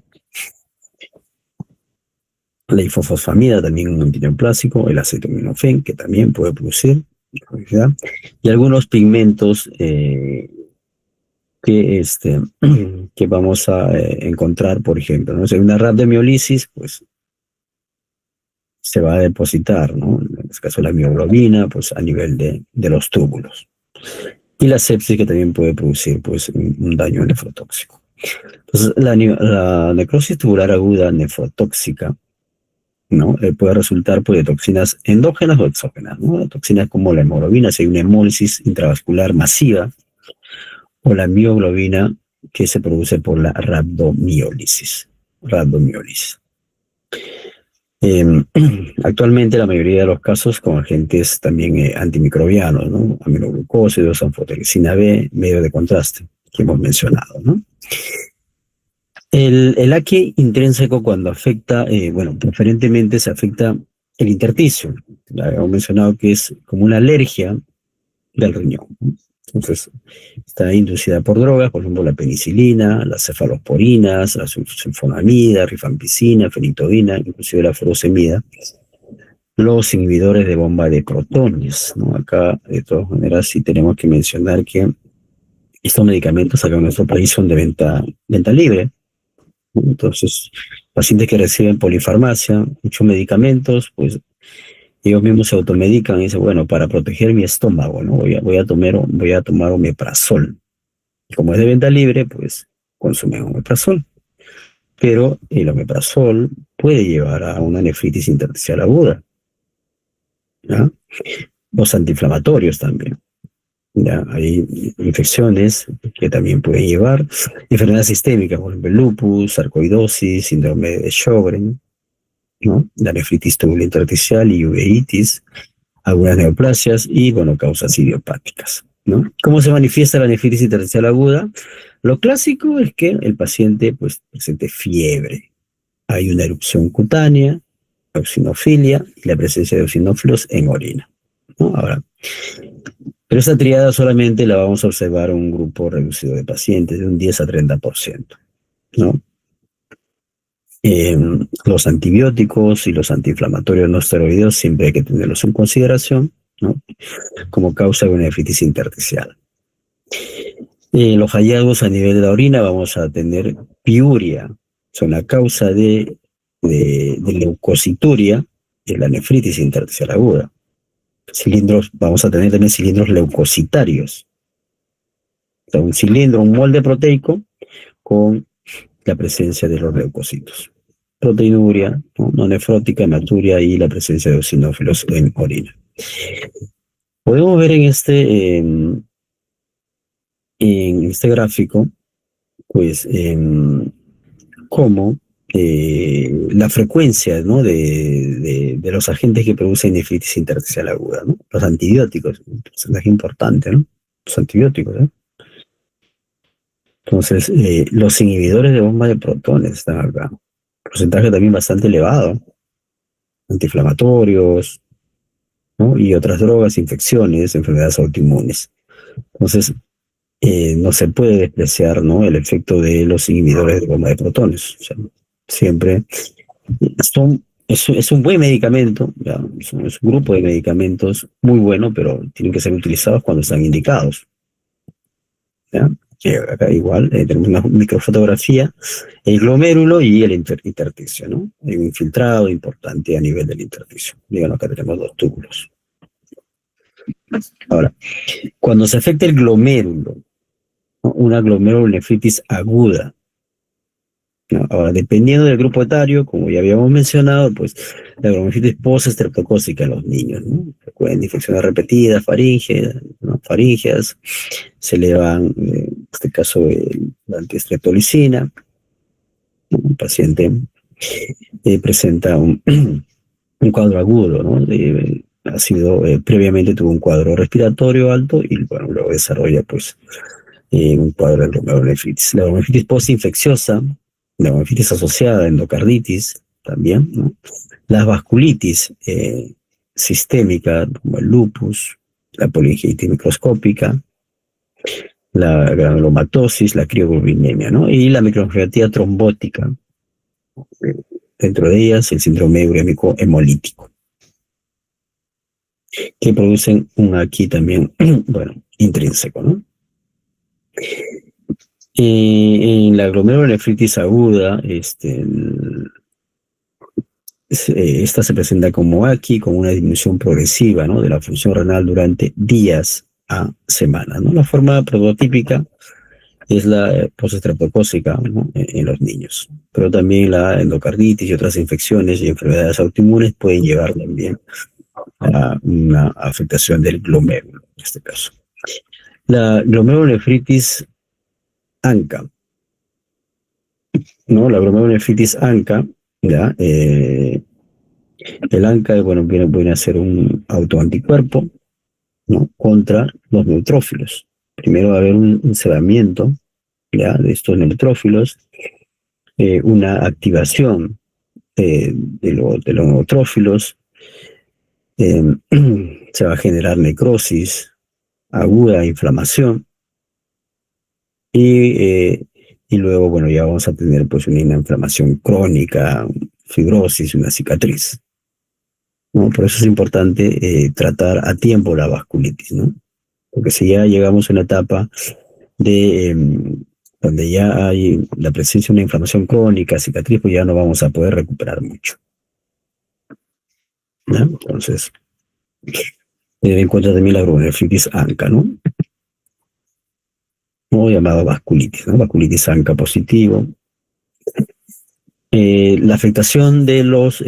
la ifosfamida, también un antineoplásico, el acetaminofén, que también puede producir, ¿verdad? Y algunos pigmentos que vamos a encontrar, por ejemplo, ¿no? Si hay una rhabdomiolisis, pues se va a depositar, ¿no? En este caso la mioglobina, pues a nivel de los túbulos. Y la sepsis, que también puede producir pues un daño nefrotóxico. Entonces, la necrosis tubular aguda nefrotóxica, ¿no? Puede resultar pues, de toxinas endógenas o exógenas, ¿no? Toxinas como la hemoglobina, si hay una hemólisis intravascular masiva, o la mioglobina, que se produce por la rhabdomiólisis. Eh, Actualmente la mayoría de los casos con agentes también antimicrobianos, ¿no? Aminoglucósidos, anfotericina B, medio de contraste, que hemos mencionado, ¿no? El AQI intrínseco cuando afecta, bueno, preferentemente se afecta el intersticio. Ya hemos mencionado que es como una alergia del riñón, ¿no? Entonces, está inducida por drogas, por ejemplo, la penicilina, las cefalosporinas, la sulfonamida, rifampicina, fenitoína, inclusive la furosemida, los inhibidores de bomba de protones, ¿no? Acá, de todas maneras, sí tenemos que mencionar que estos medicamentos acá en nuestro país son de venta libre, ¿no? Entonces, pacientes que reciben polifarmacia, muchos medicamentos, pues ellos mismos se automedican y dicen, bueno, para proteger mi estómago, ¿no? Voy a tomar omeprazol. Y como es de venta libre, pues consumen omeprazol. Pero el omeprazol puede llevar a una nefritis intersticial aguda, ¿ya? Los antiinflamatorios también. Ya, hay infecciones que también pueden llevar, enfermedades sistémicas, por ejemplo, lupus, sarcoidosis, síndrome de Sjögren, ¿no? La nefritis tubular intersticial y uveitis, algunas neoplasias y, bueno, causas idiopáticas, ¿no? ¿Cómo se manifiesta la nefritis intersticial aguda? Lo clásico es que el paciente, pues, presente fiebre. Hay una erupción cutánea, eosinofilia y la presencia de eosinófilos en orina, ¿no? Ahora, pero esta triada solamente la vamos a observar en un grupo reducido de pacientes, de un 10 a 30%, ¿no? Los antibióticos y los antiinflamatorios no esteroideos siempre hay que tenerlos en consideración, ¿no? Como causa de una nefritis intersticial. Los hallazgos a nivel de la orina vamos a tener piuria, son la causa de leucocituria de la nefritis intersticial aguda. Vamos a tener también cilindros leucocitarios. O sea, un cilindro, un molde proteico con la presencia de los leucocitos. Proteinuria, no nefrótica, hematuria y la presencia de eosinófilos en orina. Podemos ver en este gráfico, pues, cómo la frecuencia, ¿no? de los agentes que producen nefritis intersticial aguda, ¿no? Los antibióticos, un porcentaje importante, ¿no? Los antibióticos, ¿eh? Entonces, los inhibidores de bomba de protones están acá. Porcentaje también bastante elevado. Antiinflamatorios, ¿no? Y otras drogas, infecciones, enfermedades autoinmunes. Entonces, no se puede despreciar, ¿no? El efecto de los inhibidores de bomba de protones. O sea, siempre es un buen medicamento, ¿ya? Es un grupo de medicamentos muy bueno, pero tienen que ser utilizados cuando están indicados, ¿ya? Que acá igual tenemos una microfotografía, el glomérulo y el intersticio, ¿no? Hay un infiltrado importante a nivel del intersticio. Díganlo, acá tenemos dos túbulos. Ahora, cuando se afecta el glomérulo, ¿no? Una glomerulonefritis aguda, ¿no? Ahora, dependiendo del grupo etario, como ya habíamos mencionado, pues la glomerulonephritis postestreptocócica en los niños, ¿no? Recuerden, infecciones repetidas, faringe, ¿no? Faringeas, se elevan, en este caso, la antiestreptolicina, ¿no? Un paciente presenta un cuadro agudo, ¿no? Ha sido, previamente tuvo un cuadro respiratorio alto y, bueno, luego desarrolla, pues, un cuadro de glomerulonefritis. La glomerulonefritis postinfecciosa, la glomerulonefritis asociada a endocarditis también, ¿no? Las vasculitis sistémica, como el lupus, la polingitis microscópica, la granulomatosis, la crioglobulinemia, ¿no? Y la microangiopatía trombótica, dentro de ellas el síndrome urémico hemolítico, que producen un aquí también, bueno, intrínseco, ¿no? En la glomerulonefritis aguda, esta se presenta como aquí, con una disminución progresiva, ¿no? De la función renal durante días a semanas, ¿no? La forma prototípica es la postestreptocócica, ¿no? En los niños, pero también la endocarditis y otras infecciones y enfermedades autoinmunes pueden llevar también a una afectación del glomérulo, en este caso. La glomerulonefritis ANCA, ¿no? La glomerulonefritis ANCA, ¿ya? El ANCA, bueno, viene a ser un autoanticuerpo, ¿no? Contra los neutrófilos. Primero va a haber un cebamiento, ¿ya? De estos neutrófilos, una activación de los neutrófilos, se va a generar necrosis aguda, inflamación, y luego, bueno, ya vamos a tener pues una inflamación crónica, fibrosis, una cicatriz, ¿no? Por eso es importante tratar a tiempo la vasculitis, ¿no? Porque si ya llegamos a una etapa de donde ya hay la presencia de una inflamación crónica, cicatriz, pues ya no vamos a poder recuperar mucho, ¿no? Entonces, tener en cuenta también la glomerulonefritis ANCA, ¿no? O llamada vasculitis, ¿no? Vasculitis ANCA positivo. La afectación de los,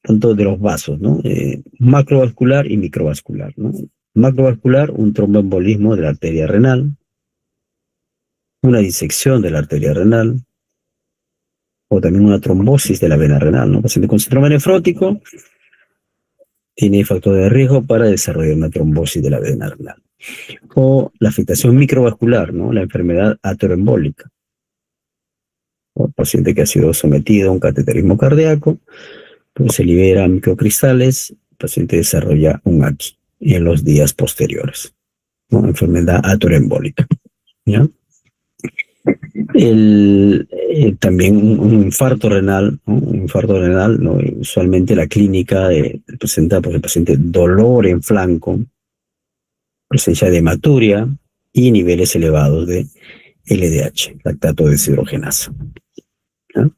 tanto de los vasos, ¿no? Macrovascular y microvascular, ¿no? Macrovascular, un tromboembolismo de la arteria renal, una disección de la arteria renal, o también una trombosis de la vena renal, ¿no? Paciente con síndrome nefrótico tiene factor de riesgo para desarrollar una trombosis de la vena renal. O la afectación microvascular, ¿no? La enfermedad ateroembólica. O el paciente que ha sido sometido a un cateterismo cardíaco, pues se liberan microcristales, el paciente desarrolla un AQI en los días posteriores, ¿no? Enfermedad ateroembólica, ¿ya? También un infarto renal, ¿no? Un infarto renal, ¿no? Usualmente la clínica presenta por el paciente dolor en flanco, presencia de hematuria y niveles elevados de LDH, lactato deshidrogenasa, ¿ya?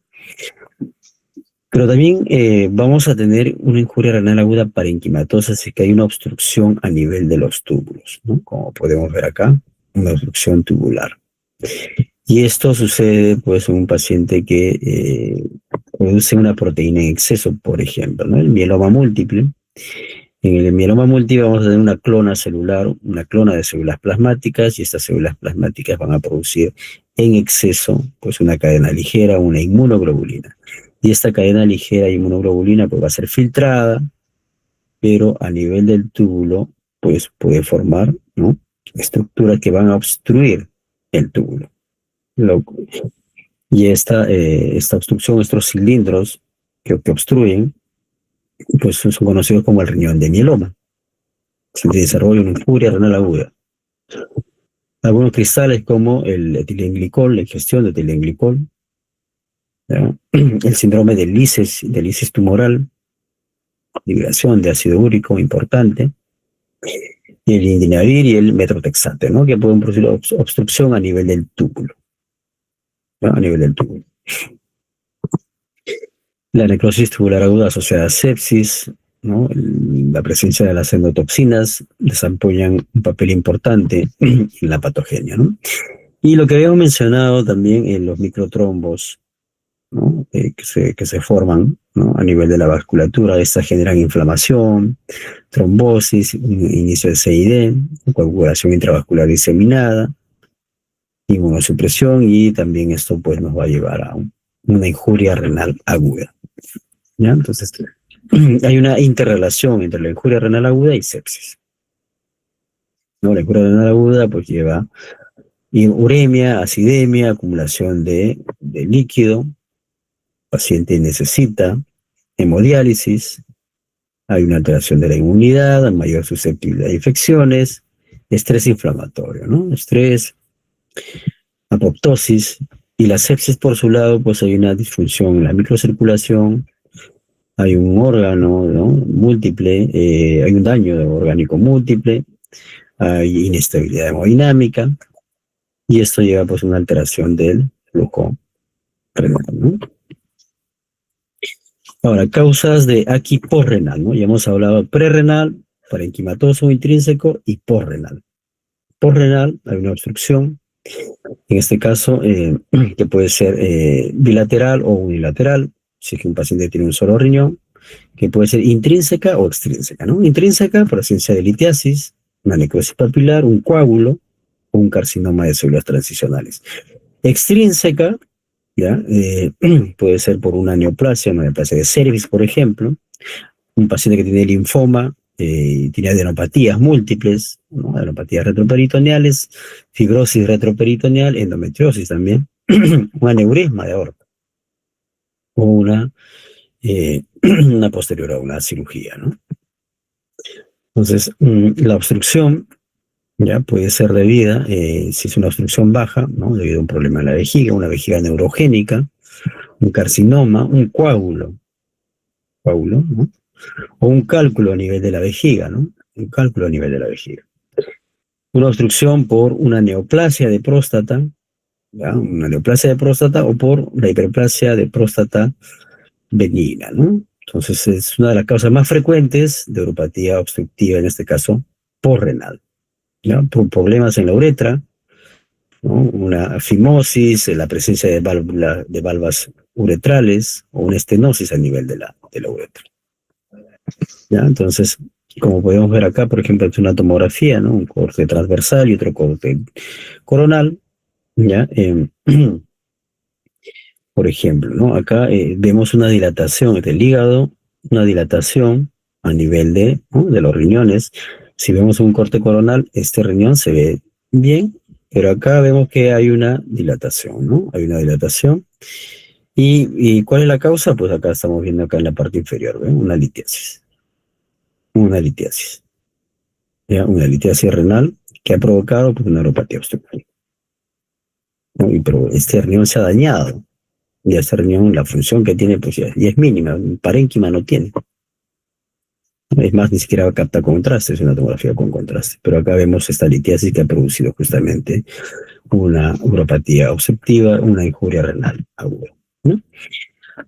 Pero también vamos a tener una injuria renal aguda parenquimatosa si es que hay una obstrucción a nivel de los túbulos, ¿no? Como podemos ver acá, una obstrucción tubular. Y esto sucede pues en un paciente que produce una proteína en exceso, por ejemplo, ¿no? El mieloma múltiple. En el mieloma múltiple vamos a tener una clona celular, una clona de células plasmáticas, y estas células plasmáticas van a producir en exceso pues una cadena ligera, una inmunoglobulina. Y esta cadena ligera de inmunoglobulina pues va a ser filtrada, pero a nivel del túbulo pues puede formar, ¿no? Estructuras que van a obstruir el túbulo. Y esta obstrucción, estos cilindros que obstruyen, pues son conocidos como el riñón de mieloma. Se desarrolla una injuria renal aguda. Algunos cristales como el etilenglicol, la ingestión de etilenglicol, ¿ya? El síndrome de lisis tumoral, liberación de ácido úrico importante, y el indinavir y el metrotexate, ¿no? Que pueden producir obstrucción a nivel del túbulo, ¿no? A nivel del túbulo. La necrosis tubular aguda asociada a sepsis, ¿no? La presencia de las endotoxinas desempeñan un papel importante en la patogenia, ¿no? Y lo que habíamos mencionado también en los microtrombos ¿no? Que se forman, ¿no? A nivel de la vasculatura. Estas generan inflamación, trombosis, inicio de CID, coagulación intravascular diseminada, inmunosupresión, y también esto pues nos va a llevar a una injuria renal aguda. ¿Ya? Entonces, hay una interrelación entre la injuria renal aguda y sepsis, ¿no? La injuria renal aguda pues lleva uremia, acidemia, acumulación de líquido, el paciente necesita hemodiálisis, hay una alteración de la inmunidad, mayor susceptibilidad a infecciones, estrés inflamatorio, ¿no? Estrés, apoptosis, y la sepsis por su lado, pues hay una disfunción en la microcirculación, hay un órgano, ¿no? Múltiple, hay un daño orgánico múltiple, hay inestabilidad hemodinámica, y esto lleva pues a una alteración del flujo renal, ¿no? Ahora, causas de aquí posrenal, ¿no? Ya hemos hablado prerrenal, parenquimatoso intrínseco y posrenal. Posrenal, hay una obstrucción, en este caso, que puede ser bilateral o unilateral, si es que un paciente tiene un solo riñón, que puede ser intrínseca o extrínseca, ¿no? Intrínseca, por ausencia de litiasis, una necrosis papilar, un coágulo o un carcinoma de células transicionales. Extrínseca, ¿ya? Puede ser por una neoplasia de cervix, por ejemplo, un paciente que tiene linfoma, tiene adenopatías múltiples, ¿no? Adenopatías retroperitoneales, fibrosis retroperitoneal, endometriosis también, un aneurisma de aorta, o una posterior a una cirugía, ¿no? Entonces, la obstrucción ya puede ser debida, si es una obstrucción baja, ¿no? Debido a un problema en la vejiga, una vejiga neurogénica, un carcinoma, un coágulo, ¿no? O un cálculo a nivel de la vejiga, ¿no? Un cálculo a nivel de la vejiga. Una obstrucción por una neoplasia de próstata, ¿ya? Una neoplasia de próstata, o por la hiperplasia de próstata benigna, ¿no? Entonces es una de las causas más frecuentes de uropatía obstructiva, en este caso, posrenal, ¿ya? Por problemas en la uretra, ¿no? Una fimosis, la presencia de valvas uretrales, o una estenosis a nivel de la uretra, ¿ya? Entonces, como podemos ver acá, por ejemplo, es una tomografía, ¿no? Un corte transversal y otro corte coronal, ¿ya? Por ejemplo, ¿no? Acá vemos una dilatación del hígado, una dilatación a nivel ¿no? de los riñones. Si vemos un corte coronal, este riñón se ve bien, pero acá vemos que hay una dilatación, ¿no? Hay una dilatación. ¿Y cuál es la causa? Pues acá estamos viendo acá en la parte inferior, ¿ven? Una litiasis. Una litiasis. ¿Ya? Una litiasis renal que ha provocado pues, una neuropatía obstructiva, ¿no? Pero este riñón se ha dañado. Y este riñón, la función que tiene, pues ya es mínima. Parénquima no tiene. Es más, ni siquiera capta contraste, es una tomografía con contraste. Pero acá vemos esta litiasis que ha producido justamente una uropatía obstructiva, una injuria renal aguda, ¿no?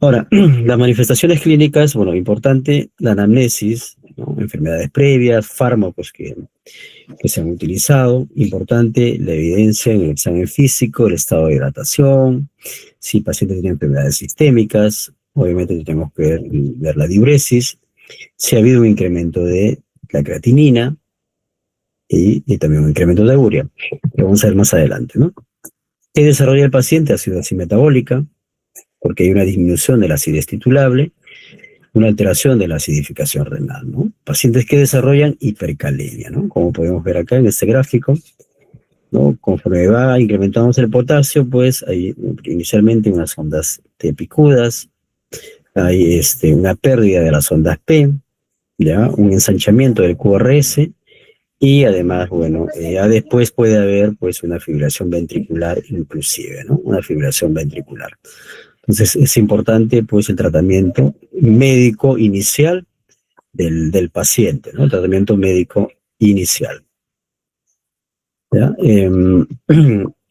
Ahora, las manifestaciones clínicas, bueno, importante, la anamnesis, ¿no? Enfermedades previas, fármacos que se han utilizado, importante la evidencia en el examen físico, el estado de hidratación, si el paciente tiene enfermedades sistémicas, obviamente tenemos que ver la diuresis, si ha habido un incremento de la creatinina y también un incremento de urea, que vamos a ver más adelante, ¿no? ¿Qué desarrolla el paciente? Acidosis metabólica, porque hay una disminución de la acidez titulable, una alteración de la acidificación renal, ¿no? Pacientes que desarrollan hipercalemia, ¿no? Como podemos ver acá en este gráfico, ¿no? Conforme va incrementando el potasio, pues hay inicialmente unas ondas T picudas, hay una pérdida de las ondas P, ¿ya? Un ensanchamiento del QRS, y además, bueno, ya después puede haber pues una fibrilación ventricular inclusive, ¿no? Una fibrilación ventricular. Entonces es importante pues el tratamiento médico inicial del paciente, ¿no? El tratamiento médico inicial, ¿ya? El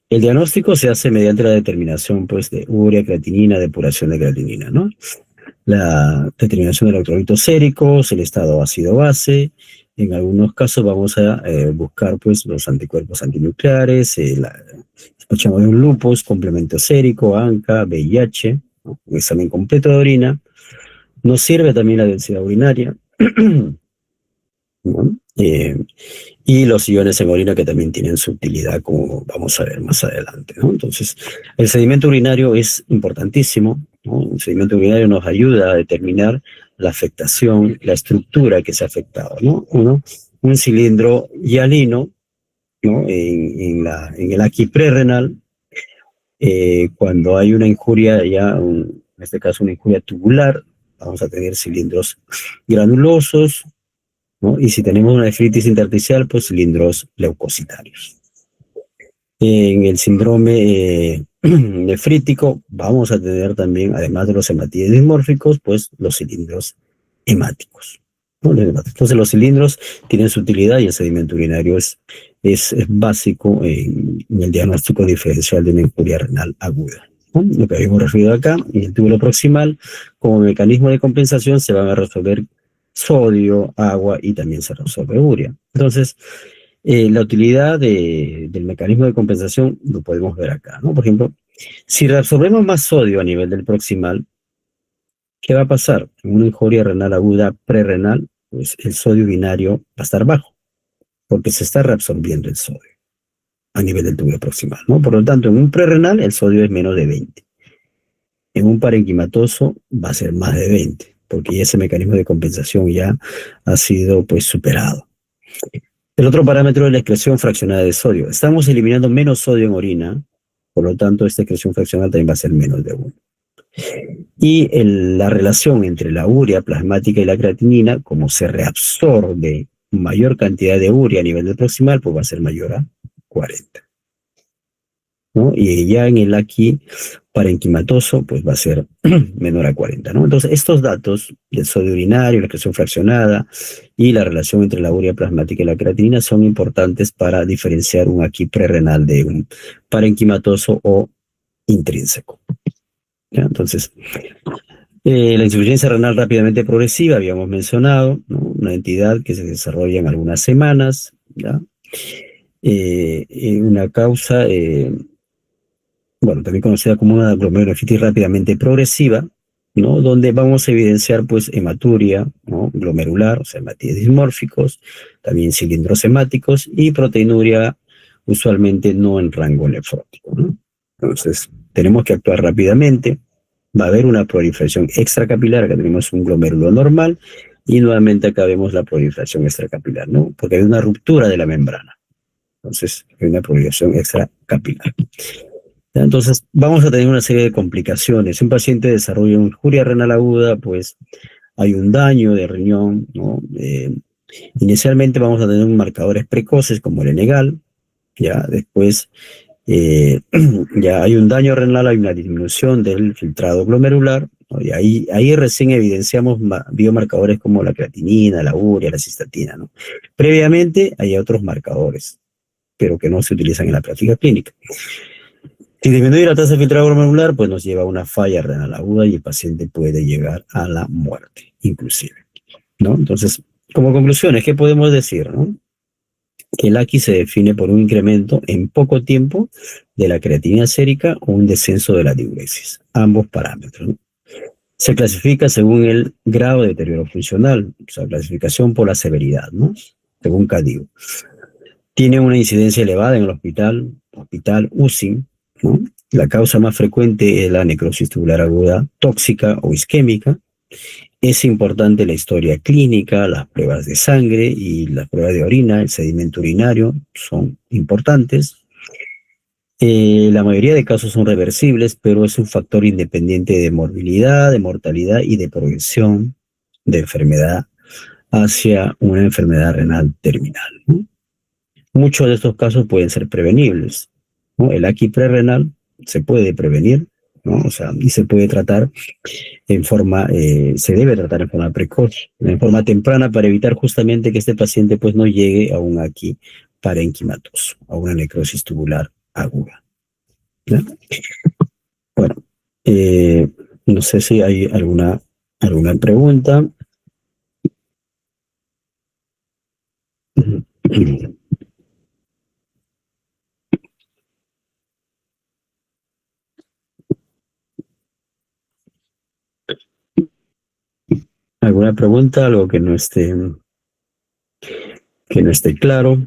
diagnóstico se hace mediante la determinación pues de urea, creatinina, depuración de creatinina, ¿no? La determinación de electrolitos séricos, el estado ácido-base. En algunos casos vamos a buscar pues los anticuerpos antinucleares, escuchamos de un lupus, complemento sérico, ANCA, VIH, ¿no? Un examen completo de orina. Nos sirve también la densidad urinaria, ¿no? Y los iones en orina que también tienen su utilidad, como vamos a ver más adelante, ¿no? Entonces, el sedimento urinario es importantísimo, ¿no? El sedimento urinario nos ayuda a determinar la afectación, la estructura que se ha afectado, ¿no? Un cilindro hialino, ¿no? En el aquis prerrenal, cuando hay una injuria en este caso una injuria tubular, vamos a tener cilindros granulosos, ¿no? Y si tenemos una nefritis intersticial, pues cilindros leucocitarios. En el síndrome nefrítico vamos a tener también, además de los hematíes dismórficos, pues los cilindros hemáticos, ¿no? Entonces los cilindros tienen su utilidad y el sedimento urinario es básico en el diagnóstico diferencial de una injuria renal aguda, ¿no? Lo que habíamos referido acá, en el túbulo proximal, como mecanismo de compensación se van a resolver sodio, agua y también se resuelve urea. Entonces, la utilidad del mecanismo de compensación lo podemos ver acá, ¿no? Por ejemplo, si reabsorbemos más sodio a nivel del proximal, ¿qué va a pasar? En una injuria renal aguda prerrenal, pues el sodio urinario va a estar bajo, porque se está reabsorbiendo el sodio a nivel del túbulo proximal, ¿no? Por lo tanto, en un prerrenal el sodio es menos de 20. En un parenquimatoso va a ser más de 20, porque ese mecanismo de compensación ya ha sido pues superado. El otro parámetro es la excreción fraccionada de sodio. Estamos eliminando menos sodio en orina, por lo tanto, esta excreción fraccionada también va a ser menos de 1. Y la relación entre la urea plasmática y la creatinina, como se reabsorbe mayor cantidad de urea a nivel del proximal, pues va a ser mayor a 40. ¿No? Y ya en el aquí parenquimatoso, pues va a ser menor a 40, ¿no? Entonces, estos datos del sodio urinario, la excreción fraccionada y la relación entre la urea plasmática y la creatinina son importantes para diferenciar un aquí prerrenal de un parenquimatoso o intrínseco. ¿Ya? Entonces, la insuficiencia renal rápidamente progresiva, habíamos mencionado, ¿no? Una entidad que se desarrolla en algunas semanas, ¿ya? Una causa bueno, también conocida como una glomerulonefritis rápidamente progresiva, ¿no? Donde vamos a evidenciar, pues, hematuria, ¿no? Glomerular, o sea, hematíes dismórficos, también cilindros hemáticos y proteinuria, usualmente no en rango nefrótico, ¿no? Entonces, tenemos que actuar rápidamente. Va a haber una proliferación extracapilar, acá tenemos un glomérulo normal, y nuevamente acá vemos la proliferación extracapilar, ¿no? Porque hay una ruptura de la membrana. Entonces, hay una proliferación extracapilar. Entonces, vamos a tener una serie de complicaciones. Si un paciente desarrolla una injuria renal aguda, pues hay un daño de riñón, ¿no? Inicialmente vamos a tener marcadores precoces como el Enegal, ya después ya hay un daño renal, hay una disminución del filtrado glomerular, ¿no? Y ahí recién evidenciamos biomarcadores como la creatinina, la urea, la cistatina, ¿no? Previamente hay otros marcadores, pero que no se utilizan en la práctica clínica. Si disminuye la tasa de filtrado glomerular, pues nos lleva a una falla renal aguda y el paciente puede llegar a la muerte, inclusive, ¿no? Entonces, como conclusiones, ¿qué podemos decir, no? Que el AQI se define por un incremento en poco tiempo de la creatinina sérica o un descenso de la diuresis, ambos parámetros, ¿no? Se clasifica según el grado de deterioro funcional, o sea, clasificación por la severidad, ¿no? Según CADIO. Tiene una incidencia elevada en el hospital UCI, ¿no? La causa más frecuente es la necrosis tubular aguda tóxica o isquémica. Es importante la historia clínica, las pruebas de sangre y las pruebas de orina, el sedimento urinario son importantes. La mayoría de casos son reversibles, pero es un factor independiente de morbilidad, de mortalidad y de progresión de enfermedad hacia una enfermedad renal terminal, ¿no? Muchos de estos casos pueden ser prevenibles, ¿no? El aquí prerrenal se puede prevenir, ¿no? O sea, y se puede tratar se debe tratar en forma precoz, en forma temprana, para evitar justamente que este paciente pues no llegue a un aquí parenquimatoso, a una necrosis tubular aguda, ¿ya? Bueno, eh, no sé si hay alguna pregunta. ¿Alguna pregunta? ¿Algo que no esté claro?